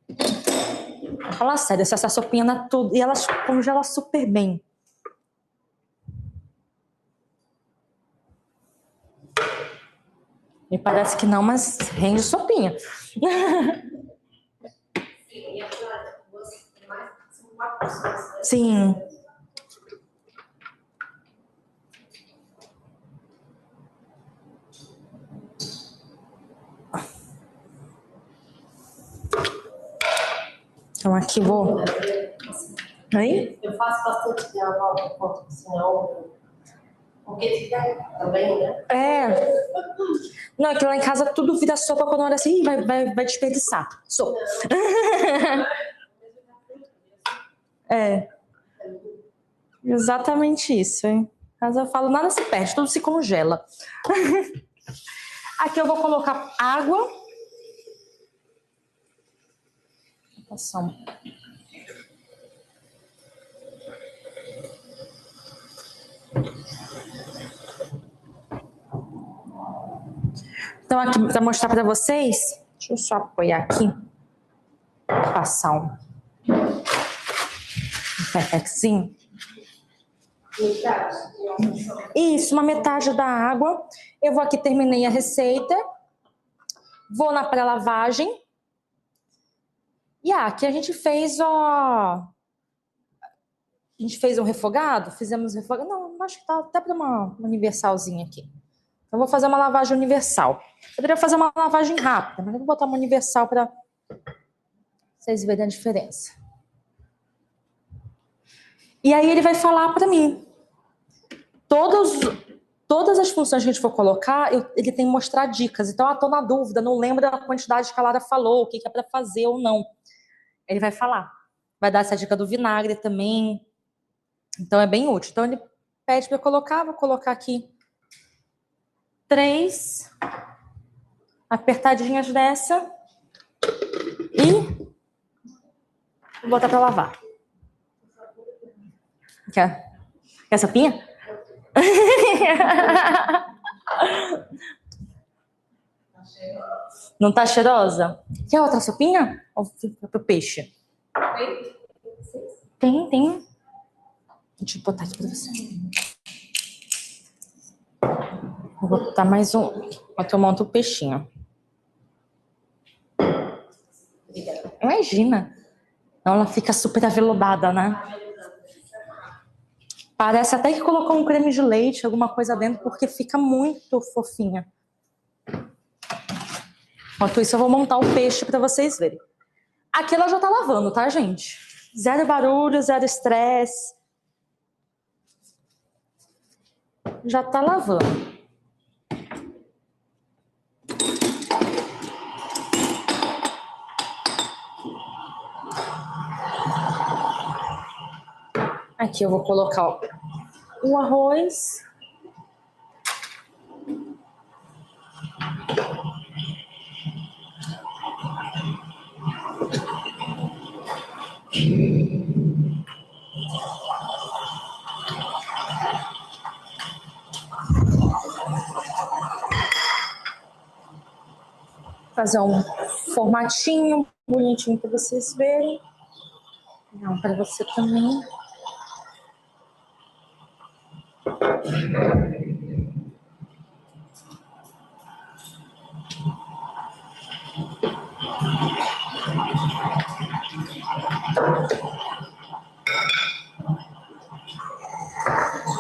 vou falar sério, essa sopinha na tudo e ela congela super bem. Me parece que não, mas rende sopinha. Sim. Então aqui vou... Aí? Eu faço bastante de avó por conta do sinal, porque fica também, né? Não, é que lá em casa tudo vira sopa quando olha assim, vai desperdiçar. Sopa. Exatamente isso, hein? Em casa eu falo, nada se perde, tudo se congela. Aqui eu vou colocar água. Então aqui, para mostrar para vocês, deixa eu só apoiar aqui. Passar um pepezinho. Isso, uma metade da água. Eu vou aqui, terminei a receita. Vou na pré-lavagem. E aqui a gente fez, A gente fez um refogado? Fizemos refogado? Não, acho que tá até para uma universalzinha aqui. Então, vou fazer uma lavagem universal. Poderia fazer uma lavagem rápida, mas eu vou botar uma universal para vocês verem a diferença. E aí ele vai falar para mim. Todas as funções que a gente for colocar, ele tem que mostrar dicas. Então, tô na dúvida, não lembro da quantidade que a Lara falou, o que é para fazer ou não. Ele vai falar. Vai dar essa dica do vinagre também. Então, é bem útil. Então, ele pede para eu colocar. Vou colocar aqui 3 apertadinhas dessa. E vou botar para lavar. Quer sopinha? Não tá cheirosa? Quer outra sopinha? Ou fica pro peixe? Tem. Deixa eu botar aqui pra você. Vou botar mais um. Enquanto eu monto o peixinho. Imagina. Não, ela fica super aveludada, né? Parece até que colocou um creme de leite, alguma coisa dentro, porque fica muito fofinha. Enquanto isso, eu vou montar o peixe para vocês verem. Aqui ela já tá lavando, tá, gente? Zero barulho, zero estresse. Já tá lavando. Aqui eu vou colocar o arroz. Fazer um formatinho bonitinho para vocês verem. Não, para você também.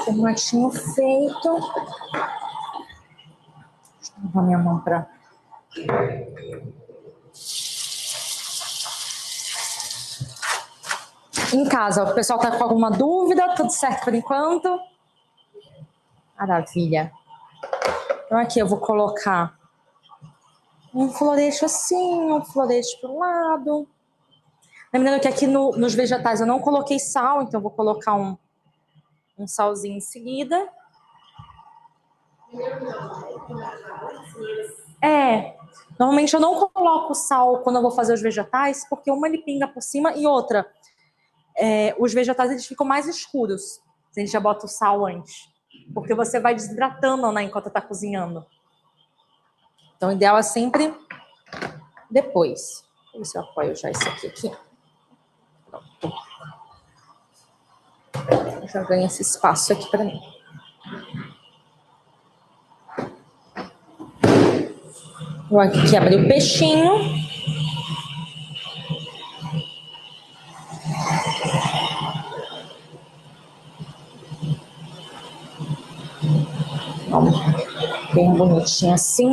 Formatinho feito. Deixa eu levar minha mão para... Em casa, o pessoal tá com alguma dúvida? Tudo certo por enquanto? Maravilha. Então aqui eu vou colocar um florete assim, um florete pro lado. Lembrando que aqui nos vegetais eu não coloquei sal, então eu vou colocar um salzinho em seguida. Normalmente eu não coloco sal quando eu vou fazer os vegetais, porque uma ele pinga por cima e outra, os vegetais eles ficam mais escuros se a gente já bota o sal antes, porque você vai desidratando, né, enquanto tá cozinhando. Então o ideal é sempre depois. Deixa eu ver se eu apoio já isso aqui. Pronto. Já ganha esse espaço aqui para mim. Vou aqui abrir o peixinho. Bem bonitinho assim.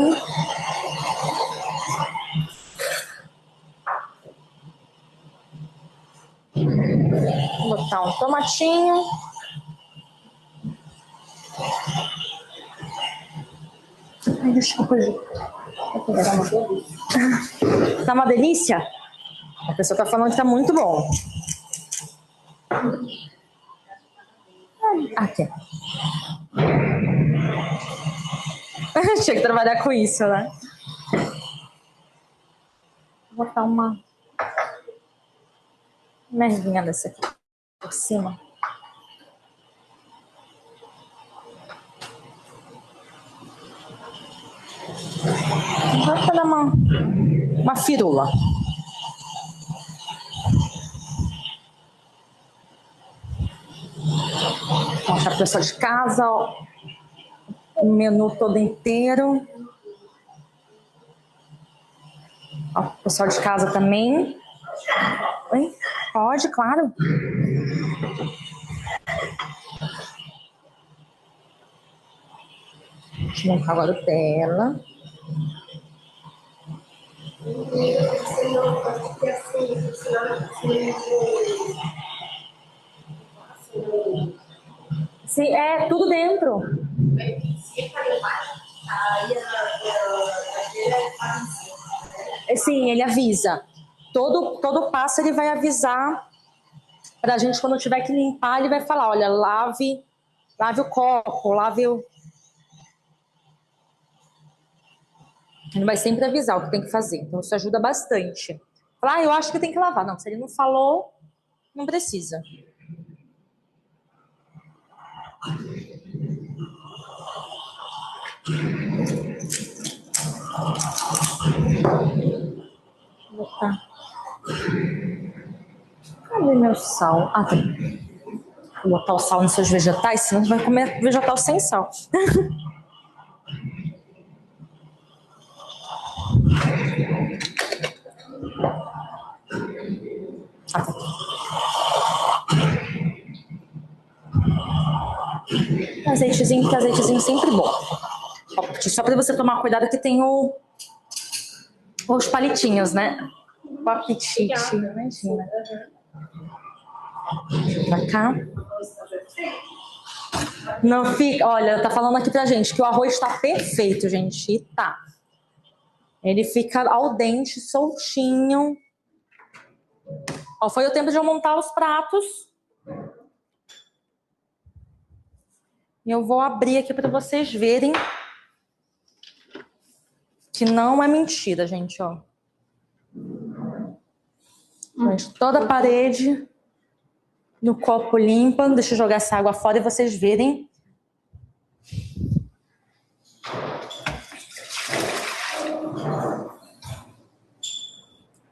montar um tomatinho. Ai, desculpa, Ju. Tá uma delícia? A pessoa tá falando que tá muito bom. Aqui. Tinha que trabalhar com isso, né? Vou botar uma merguinha dessa aqui por cima. Vou dar uma firula. Vou mostrar para o pessoal de casa, ó, o menu todo inteiro. Ó, o pessoal de casa também. Oi? Pode, claro. Deixa eu montar agora o tela. Sim, é tudo dentro. Sim, ele avisa. Todo passo ele vai avisar para a gente quando tiver que limpar, ele vai falar, olha, lave o copo, lave o... Ele vai sempre avisar o que tem que fazer. Então isso ajuda bastante. Falar, eu acho que tem que lavar. Não, se ele não falou, não precisa. Vou botar. Cadê meu sal? Ah, tem. Vou botar o sal nos seus vegetais, senão você vai comer vegetal sem sal. Ah, tá. Azeitezinho, que azeitezinho sempre bom. Só para você tomar cuidado que tem os palitinhos, né? O apetite, imagina. Pra cá. Não fica, olha, tá falando aqui pra gente que o arroz tá perfeito, gente. E tá. Ele fica al dente, soltinho. Ó, foi o tempo de eu montar os pratos. E eu vou abrir aqui para vocês verem que não é mentira, gente, ó. Mas toda a parede no copo limpa. Deixa eu jogar essa água fora e vocês verem.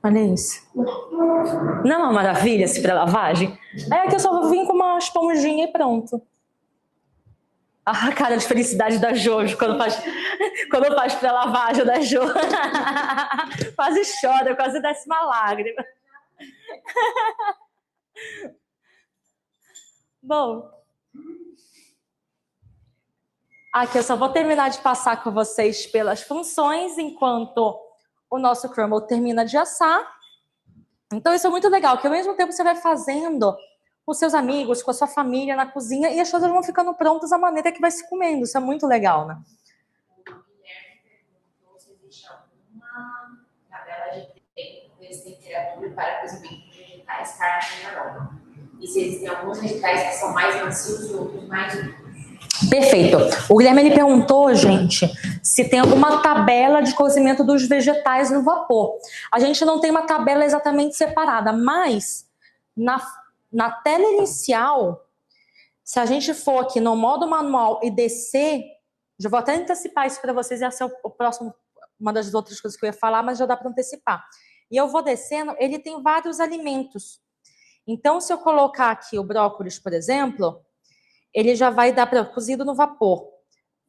Olha isso. Não é uma maravilha esse pré-lavagem? Aí aqui eu só vou vir com uma esponjinha e pronto. A cara de felicidade da Jojo quando faz pré-lavagem da Jo. Quase chora, quase desce uma lágrima. Bom, aqui eu só vou terminar de passar com vocês pelas funções enquanto o nosso crumble termina de assar. Então isso é muito legal, que ao mesmo tempo você vai fazendo com seus amigos, com a sua família na cozinha e as coisas vão ficando prontas da maneira que vai se comendo. Isso é muito legal, né? Se existe alguma tabela de tempo dessa temperatura para cozimento de vegetais, carne e aroma. E se existem alguns vegetais que são mais macios e outros mais duros. Perfeito. O Guilherme ele perguntou, gente, se tem alguma tabela de cozimento dos vegetais no vapor. A gente não tem uma tabela exatamente separada, mas na tela inicial, se a gente for aqui no modo manual e descer, já vou até antecipar isso para vocês, essa é o próximo, uma das outras coisas que eu ia falar, mas já dá para antecipar. E eu vou descendo, ele tem vários alimentos. Então, se eu colocar aqui o brócolis, por exemplo, ele já vai dar para cozido no vapor,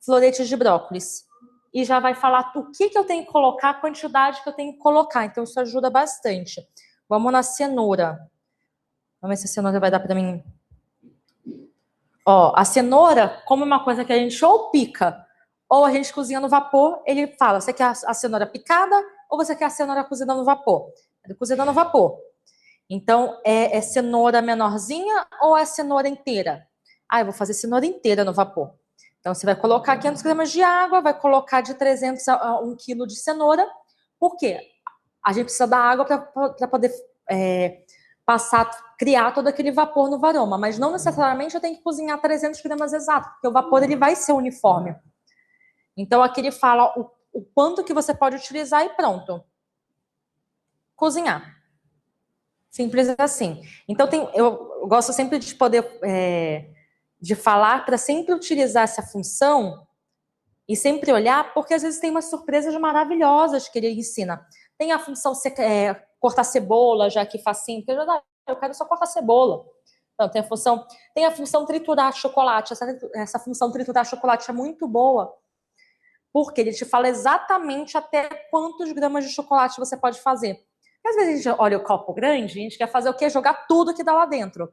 floretes de brócolis. E já vai falar o que eu tenho que colocar, a quantidade que eu tenho que colocar. Então, isso ajuda bastante. Vamos na cenoura. Vamos ver se a cenoura vai dar para mim. Ó, a cenoura, como é uma coisa que a gente ou pica, ou a gente cozinha no vapor, ele fala, você quer a cenoura picada ou você quer a cenoura cozida no vapor? Cozida no vapor. Então, é cenoura menorzinha ou é cenoura inteira? Ah, eu vou fazer cenoura inteira no vapor. Então, você vai colocar 500 gramas de água, vai colocar de 300 a 1 quilo de cenoura. Por quê? A gente precisa da água para poder criar todo aquele vapor no varoma. Mas não necessariamente eu tenho que cozinhar 300 gramas exato, porque o vapor ele vai ser uniforme. Então, aqui ele fala o quanto que você pode utilizar e pronto. Cozinhar. Simples assim. Então, eu gosto sempre de poder de falar para sempre utilizar essa função e sempre olhar, porque às vezes tem umas surpresas maravilhosas que ele ensina. Tem a função cortar cebola, já que facinho, porque eu quero só cortar cebola. Então, tem a função triturar chocolate. Essa função triturar chocolate é muito boa, porque ele te fala exatamente até quantos gramas de chocolate você pode fazer. Às vezes a gente olha o copo grande, a gente quer fazer o quê? Jogar tudo que dá lá dentro.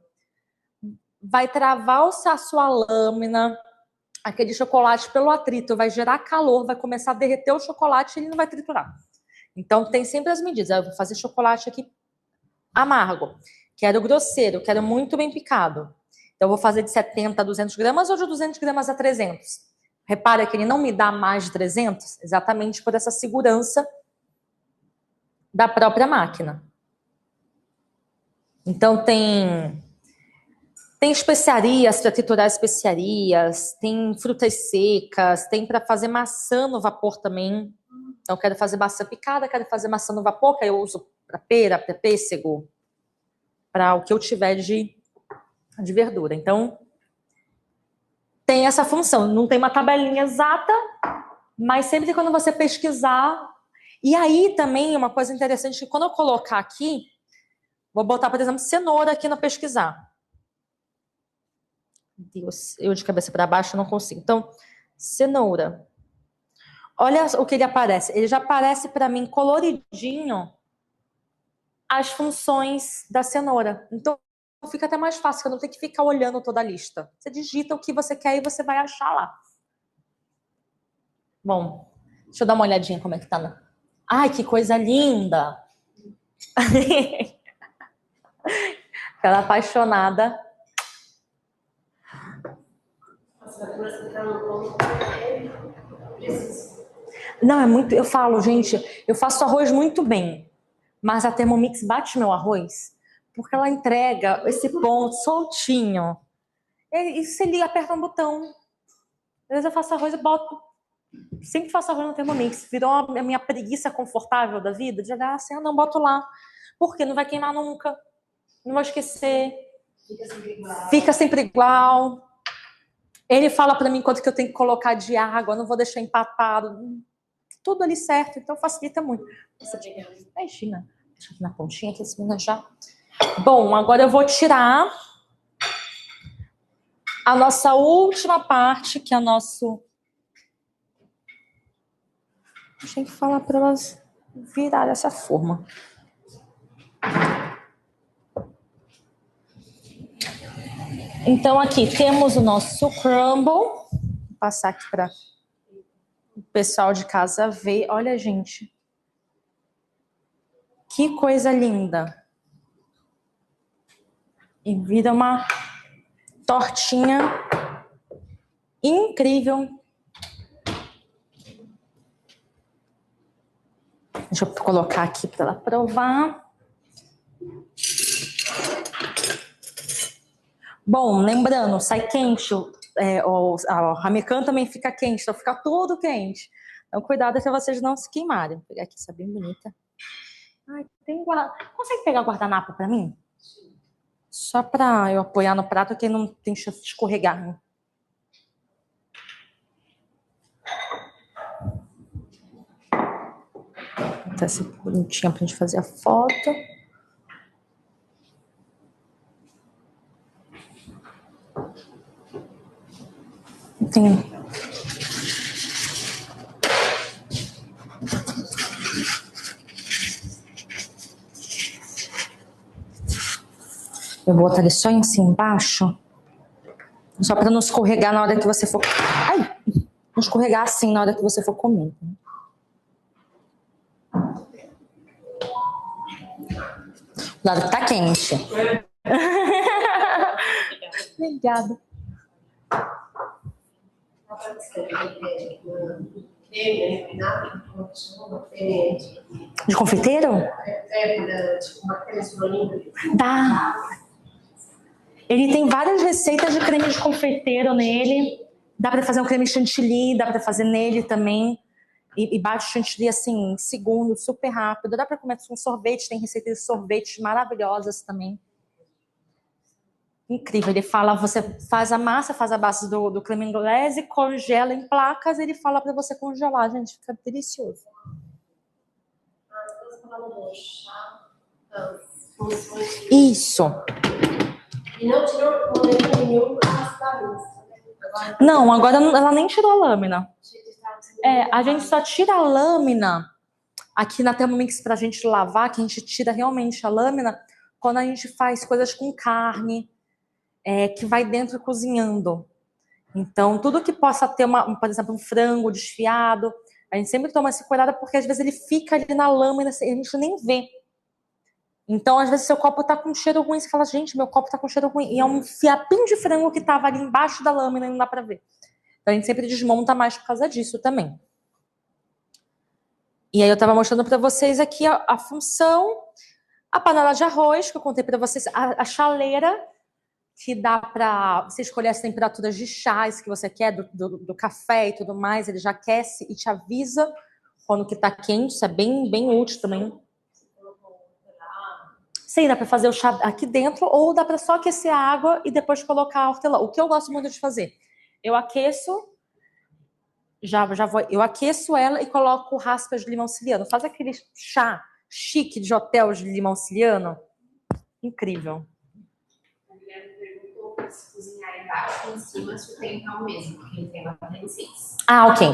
Vai travar a sua lâmina, aquele chocolate pelo atrito, vai gerar calor, vai começar a derreter o chocolate e ele não vai triturar. Então tem sempre as medidas. Eu vou fazer chocolate aqui amargo, quero grosseiro, quero muito bem picado. Então eu vou fazer de 70 a 200 gramas ou de 200 gramas a 300. Repara que ele não me dá mais de 300, exatamente por essa segurança da própria máquina. Então tem especiarias para triturar especiarias, tem frutas secas, tem para fazer maçã no vapor também. Então eu quero fazer maçã picada, quero fazer maçã no vapor, que aí eu uso para pera, para pêssego, para o que eu tiver de verdura. Então tem essa função. Não tem uma tabelinha exata, mas sempre quando você pesquisar. E aí também uma coisa interessante que quando eu colocar aqui, vou botar, por exemplo, cenoura aqui no pesquisar. Deus, eu de cabeça para baixo não consigo. Então, cenoura. Olha o que ele aparece. Ele já aparece para mim coloridinho as funções da cenoura. Então, fica até mais fácil, eu não tenho que ficar olhando toda a lista. Você digita o que você quer e você vai achar lá. Bom, deixa eu dar uma olhadinha como é que tá. Ai, que coisa linda! Aquela apaixonada. Não, é muito. Eu falo, gente, eu faço arroz muito bem, mas a Thermomix bate meu arroz porque ela entrega esse ponto soltinho. E se ele aperta um botão. Às vezes eu faço arroz e boto. Sempre faço arroz no Thermomix. Virou a minha preguiça confortável da vida. De olhar assim, não, boto lá. Porque não vai queimar nunca. Não vou esquecer. Fica sempre igual. Ele fala para mim quanto que eu tenho que colocar de água. Não vou deixar empapado. Tudo ali certo. Então facilita muito. Imagina. Deixa aqui na pontinha que esse menino já. Bom, agora eu vou tirar a nossa última parte, que é o nosso. A gente tem que falar para elas virar essa forma. Então, aqui temos o nosso crumble. Vou passar aqui para o pessoal de casa ver. Olha, gente. Que coisa linda. E vira uma tortinha incrível. Deixa eu colocar aqui para ela provar. Bom, lembrando, sai quente, a ramecan também fica quente, então fica tudo quente. Então, cuidado para vocês não se queimarem. Vou pegar aqui essa bem bonita. Ai, consegue pegar guardanapo para mim? Só para eu apoiar no prato, que não tem chance de escorregar, né? Tá essa bonitinha pra gente fazer a foto. Tem. Eu vou botar ele só em cima embaixo. Só para não escorregar na hora que você for. Ai! Não escorregar assim na hora que você for comer. Claro que tá quente. Obrigada. De confeiteiro? Uma creme de bolinho. Dá. Ele tem várias receitas de creme de confeiteiro nele. Dá pra fazer um creme chantilly, dá pra fazer nele também. E bate chantilly assim, em segundos, super rápido. Dá pra comer com sorvete, tem receitas de sorvetes maravilhosas também. Incrível, ele fala, você faz a massa, faz a base do creme inglês, congela em placas, ele fala pra você congelar, gente, fica delicioso. Isso. E não tirou momento nenhum da luz. Não, agora ela nem tirou a lâmina. A gente só tira a lâmina aqui na Thermomix pra gente lavar, que a gente tira realmente a lâmina quando a gente faz coisas com carne, que vai dentro cozinhando. Então, tudo que possa ter, por exemplo, um frango desfiado, a gente sempre toma esse cuidado porque às vezes ele fica ali na lâmina e a gente nem vê. Então, às vezes, seu copo tá com cheiro ruim, você fala, gente, meu copo tá com cheiro ruim. E é um fiapinho de frango que tava ali embaixo da lâmina e não dá pra ver. Então, a gente sempre desmonta mais por causa disso também. E aí, eu tava mostrando pra vocês aqui a função, a panela de arroz, que eu contei pra vocês, a chaleira, que dá pra você escolher as temperaturas de chás que você quer, do café e tudo mais, ele já aquece e te avisa quando que tá quente, isso é bem, bem útil também. Sim, dá para fazer o chá aqui dentro ou dá para só aquecer a água e depois colocar a hortelã. O que eu gosto muito de fazer? Eu aqueço, eu aqueço ela e coloco raspas de limão siciliano. Faz aquele chá chique de hotel de limão siciliano. Incrível. O Guilherme perguntou se cozinhar embaixo e em cima se o tempo é o mesmo, porque ele tem uma TM6. Ah, ok.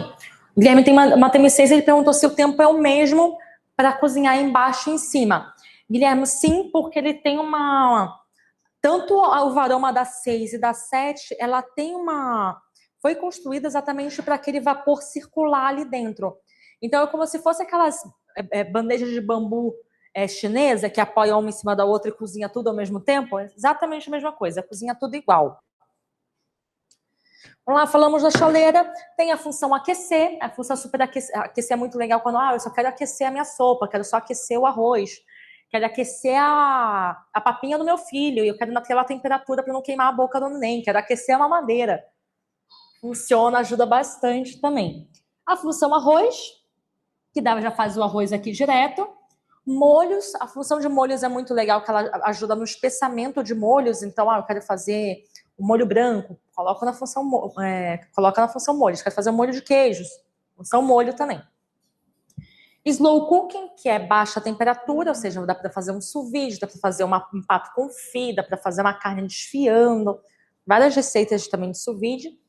O Guilherme tem uma TM6, ele perguntou se o tempo é o mesmo para cozinhar embaixo e em cima. Guilherme, sim, porque ele tem tanto o varoma da 6 e da 7, ela tem foi construída exatamente para aquele vapor circular ali dentro. Então, é como se fosse aquelas bandejas de bambu chinesa que apoia uma em cima da outra e cozinha tudo ao mesmo tempo. É exatamente a mesma coisa, cozinha tudo igual. Vamos lá, falamos da chaleira, tem a função aquecer, a função aquecer é muito legal quando eu só quero aquecer a minha sopa, quero só aquecer o arroz, quero aquecer a papinha do meu filho, e eu quero naquela temperatura para não queimar a boca do neném, quero aquecer a mamadeira. Funciona, ajuda bastante também. A função arroz, que já faz o arroz aqui direto. Molhos, a função de molhos é muito legal, que ela ajuda no espessamento de molhos, então, eu quero fazer o molho branco, coloca na função molhos, quero fazer o molho de queijos, função molho também. Slow cooking, que é baixa temperatura, ou seja, dá para fazer um sous vide, dá para fazer um pato confit, dá para fazer uma carne desfiando, várias receitas também de sous vide.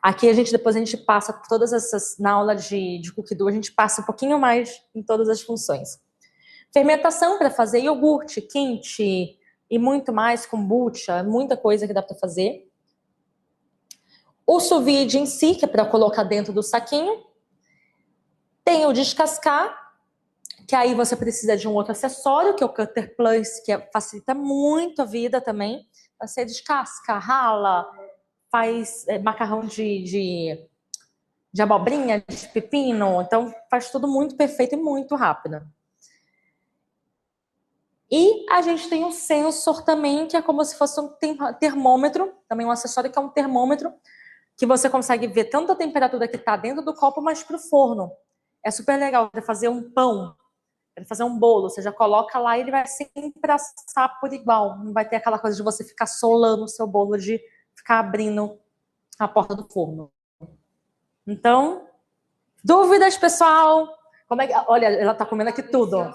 Aqui depois a gente passa todas essas, na aula de Cookie Do, a gente passa um pouquinho mais em todas as funções. Fermentação para fazer iogurte, kimchi e muito mais, kombucha, muita coisa que dá para fazer. O sous vide em si, que é para colocar dentro do saquinho. Tem o descascar, que aí você precisa de um outro acessório, que é o Cutter Plus, que facilita muito a vida também. Você descasca, rala, faz macarrão de abobrinha, de pepino. Então, faz tudo muito perfeito e muito rápido. E a gente tem um sensor também, que é como se fosse um termômetro, também um acessório que é um termômetro, que você consegue ver tanto a temperatura que está dentro do copo, mas para o forno. É super legal para fazer um pão, para fazer um bolo. Você já coloca lá e ele vai sempre assar por igual. Não vai ter aquela coisa de você ficar solando o seu bolo, de ficar abrindo a porta do forno. Então, dúvidas, pessoal? Olha, ela está comendo aqui tudo.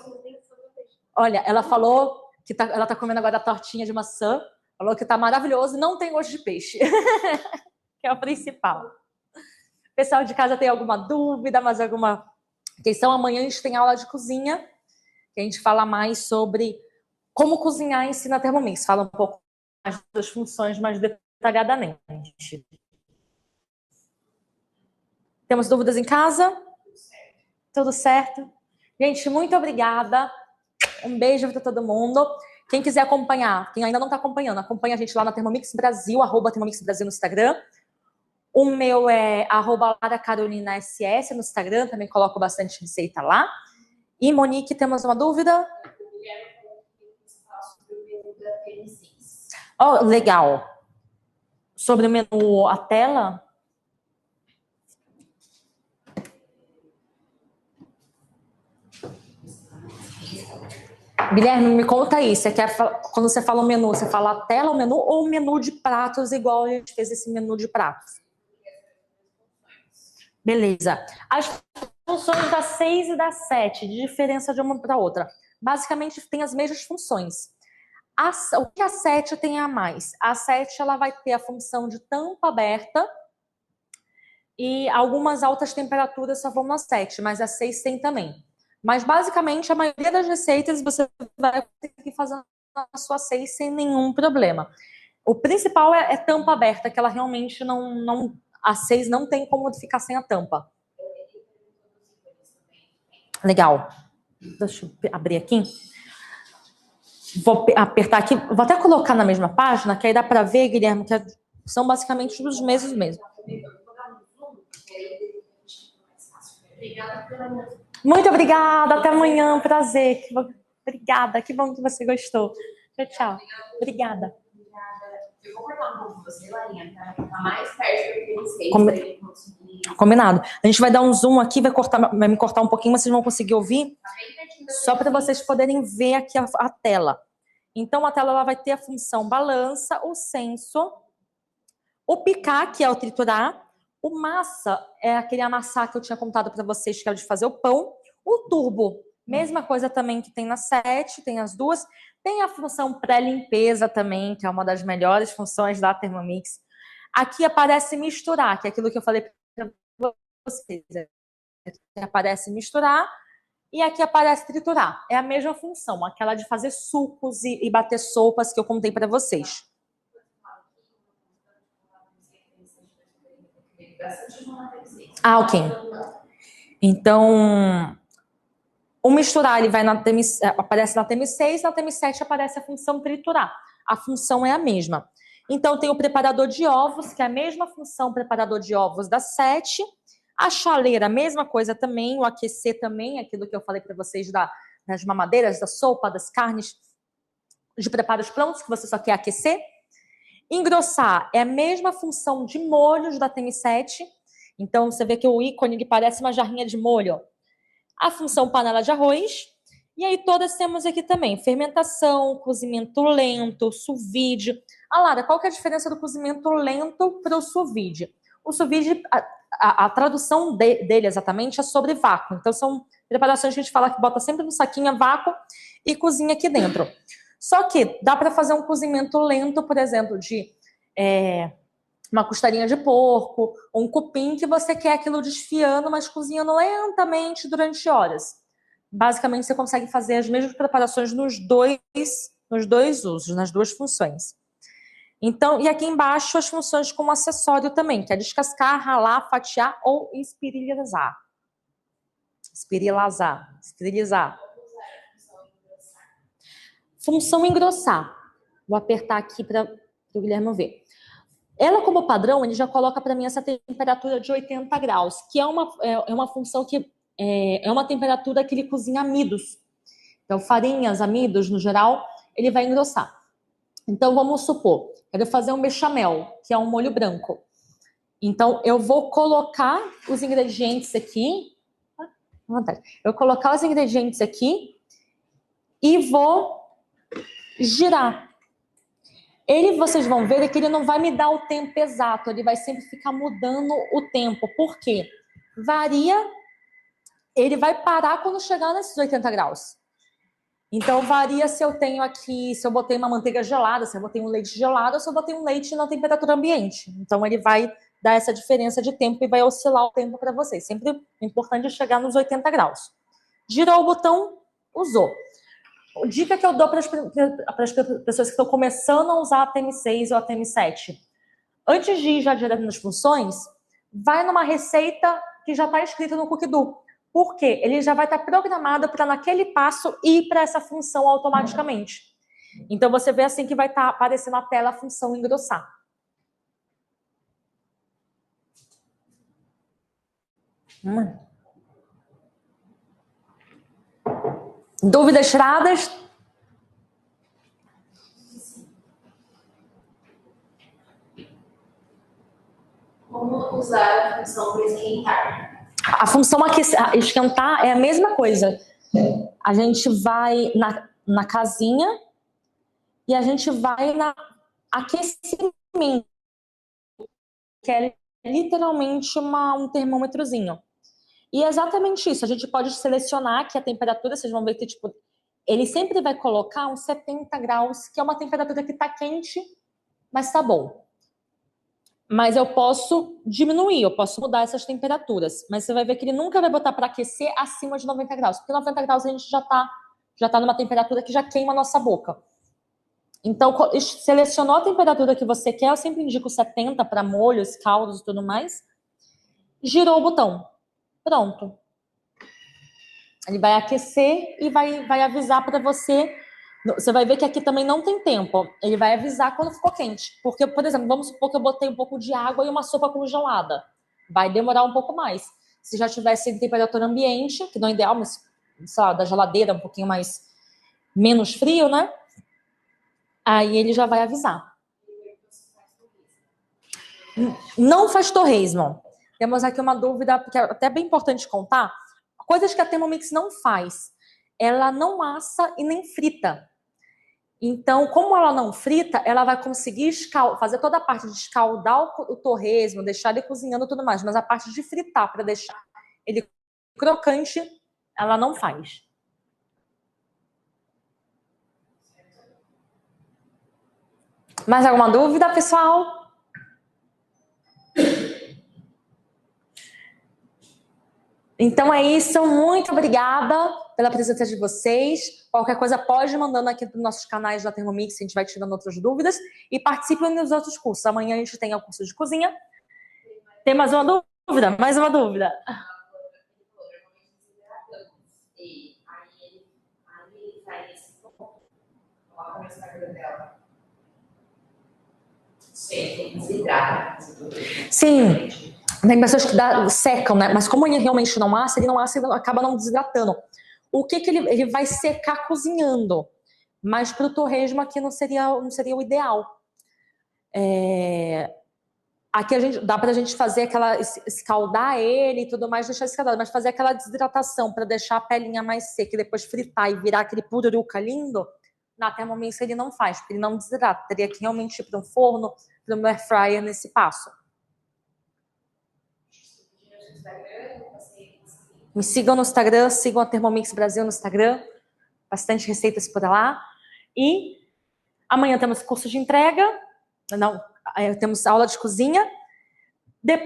Olha, ela falou que ela está comendo agora a tortinha de maçã. Falou que está maravilhoso e não tem gosto de peixe. Que é o principal. Pessoal de casa tem alguma dúvida, mais alguma questão? Amanhã a gente tem aula de cozinha, que a gente fala mais sobre como cozinhar em si na Thermomix. Fala um pouco mais das funções mais detalhadamente. Temos dúvidas em casa? Tudo certo? Gente, muito obrigada. Um beijo para todo mundo. Quem quiser acompanhar, quem ainda não está acompanhando, acompanha a gente lá na Thermomix Brasil, @Thermomix Brasil no Instagram. O meu é @LaraCarolinaSS no Instagram, também coloco bastante receita lá. E, Monique, temos uma dúvida? O Guilherme falou que você falar sobre o menu da TM6. Oh, legal. Sobre o menu, a tela? Guilherme, me conta aí. Você quer, quando você fala o menu, você fala a tela, o menu ou o menu de pratos, igual a gente fez esse menu de pratos? Beleza. As funções da 6 e da 7, de diferença de uma para outra, basicamente tem as mesmas funções. O que a 7 tem a mais? A 7 ela vai ter a função de tampa aberta e algumas altas temperaturas só vão na 7, mas a 6 tem também. Mas basicamente a maioria das receitas você vai conseguir fazer na sua 6 sem nenhum problema. O principal é tampa aberta, que ela realmente não a 6 não tem como ficar sem a tampa. Legal. Deixa eu abrir aqui. Vou apertar aqui. Vou até colocar na mesma página, que aí dá para ver, Guilherme, que são basicamente os mesmos mesmo. Muito obrigada. Até amanhã. Prazer. Obrigada. Que bom que você gostou. Tchau, tchau. Obrigada. Eu vou cortar um pouco você, Larinha, para ficar mais perto do que vocês, para ele conseguir. Combinado. A gente vai dar um zoom aqui, vai me cortar um pouquinho, mas vocês vão conseguir ouvir. Só para vocês poderem ver aqui a tela. Então, a tela ela vai ter a função balança, o senso, o picar, que é o triturar, o massa, é aquele amassar que eu tinha contado para vocês, que é o de fazer o pão, o turbo, mesma coisa também que tem na 7, tem as duas. Tem a função pré-limpeza também, que é uma das melhores funções da Thermomix. Aqui aparece misturar, que é aquilo que eu falei para vocês. Aqui aparece misturar e aqui aparece triturar. É a mesma função, aquela de fazer sucos e bater sopas que eu contei para vocês. Ah, ok. Então, o misturar ele vai aparece na TM6, na TM7 aparece a função triturar. A função é a mesma. Então, tem o preparador de ovos, que é a mesma função preparador de ovos da 7. A chaleira, a mesma coisa também. O aquecer também, aquilo que eu falei para vocês das mamadeiras, da sopa, das carnes, de preparos prontos, que você só quer aquecer. Engrossar é a mesma função de molhos da TM7. Então, você vê que o ícone parece uma jarrinha de molho. A função panela de arroz, e aí todas temos aqui também fermentação, cozimento lento, sous vide. Lara, qual que é a diferença do cozimento lento para o sous vide? O sous vide, a tradução dele exatamente é sobre vácuo. Então são preparações que a gente fala que bota sempre no saquinho a vácuo e cozinha aqui dentro. Só que dá para fazer um cozimento lento, por exemplo, de uma costelinha de porco, um cupim que você quer aquilo desfiando, mas cozinhando lentamente durante horas. Basicamente, você consegue fazer as mesmas preparações nos dois usos, nas duas funções. Então, e aqui embaixo as funções como acessório também, que é descascar, ralar, fatiar ou esterilizar. Esterilizar. Função engrossar. Vou apertar aqui para o Guilherme ver. Ela, como padrão, ele já coloca para mim essa temperatura de 80 graus, que é uma função que é uma temperatura que ele cozinha amidos. Então, farinhas, amidos, no geral, ele vai engrossar. Então, vamos supor, quero fazer um bechamel, que é um molho branco. Então, eu vou colocar os ingredientes aqui. Eu vou colocar os ingredientes aqui e vou girar. Vocês vão ver que ele não vai me dar o tempo exato, ele vai sempre ficar mudando o tempo. Por quê? Varia, ele vai parar quando chegar nesses 80 graus. Então, varia se eu tenho aqui, se eu botei uma manteiga gelada, se eu botei um leite gelado, ou se eu botei um leite na temperatura ambiente. Então, ele vai dar essa diferença de tempo e vai oscilar o tempo para vocês. Sempre é importante chegar nos 80 graus. Girou o botão, usou. Dica que eu dou para as pessoas que estão começando a usar a TM6 ou a TM7. Antes de ir já direto nas funções, vai numa receita que já está escrita no Cookidoo. Por quê? Ele já vai estar programado para naquele passo ir para essa função automaticamente. Então, você vê assim que vai estar aparecendo na tela a função engrossar. Dúvidas tiradas? Como usar a função para esquentar? A função esquentar é a mesma coisa. A gente vai na casinha e a gente vai na aquecimento, que é literalmente um termômetrozinho. E é exatamente isso. A gente pode selecionar aqui a temperatura, vocês vão ver que tipo, ele sempre vai colocar uns 70 graus, que é uma temperatura que tá quente, mas tá bom. Mas eu posso diminuir, eu posso mudar essas temperaturas. Mas você vai ver que ele nunca vai botar para aquecer acima de 90 graus. Porque 90 graus a gente já tá numa temperatura que já queima a nossa boca. Então, selecionou a temperatura que você quer. Eu sempre indico 70 para molhos, caldos e tudo mais. Girou o botão. Pronto. Ele vai aquecer e vai avisar para você. Você vai ver que aqui também não tem tempo. Ele vai avisar quando ficou quente. Porque, por exemplo, vamos supor que eu botei um pouco de água e uma sopa congelada. Vai demorar um pouco mais. Se já tivesse em temperatura ambiente, que não é ideal, mas, sei lá, da geladeira, um pouquinho mais menos frio, né? Aí ele já vai avisar. Não faz torresmo. Temos aqui uma dúvida, porque é até bem importante contar. Coisas que a Thermomix não faz. Ela não assa e nem frita. Então, como ela não frita, ela vai conseguir fazer toda a parte de escaldar o torresmo, deixar ele cozinhando e tudo mais. Mas a parte de fritar, para deixar ele crocante, ela não faz. Mais alguma dúvida, pessoal? Então é isso, muito obrigada pela presença de vocês. Qualquer coisa pode ir mandando aqui nos nossos canais da Thermomix, a gente vai tirando outras dúvidas. E participem dos outros cursos. Amanhã a gente tem o curso de cozinha. Tem mais uma dúvida? Mais uma dúvida. Sim. Tem pessoas que secam, né? Mas como ele realmente não assa, ele acaba não desidratando. O que ele vai secar cozinhando? Mas para o torresmo aqui não seria o ideal. Aqui dá pra gente fazer escaldar ele e tudo mais, deixar escaldado, mas fazer aquela desidratação para deixar a pelinha mais seca e depois fritar e virar aquele pururuca lindo, na Thermomix ele não faz, porque ele não desidrata. Teria que realmente ir para um forno, para um air fryer nesse passo. Me sigam no Instagram, sigam a Thermomix Brasil no Instagram. Bastante receitas por lá. E amanhã temos curso de entrega. Não, temos aula de cozinha.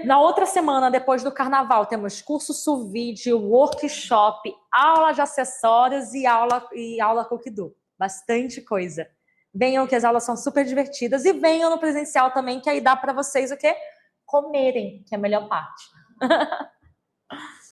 Na outra semana, depois do carnaval, temos curso sous vide, workshop, aula de acessórios e aula cookie-do. Bastante coisa. Venham que as aulas são super divertidas. E venham no presencial também, que aí dá para vocês o quê? Comerem, que é a melhor parte.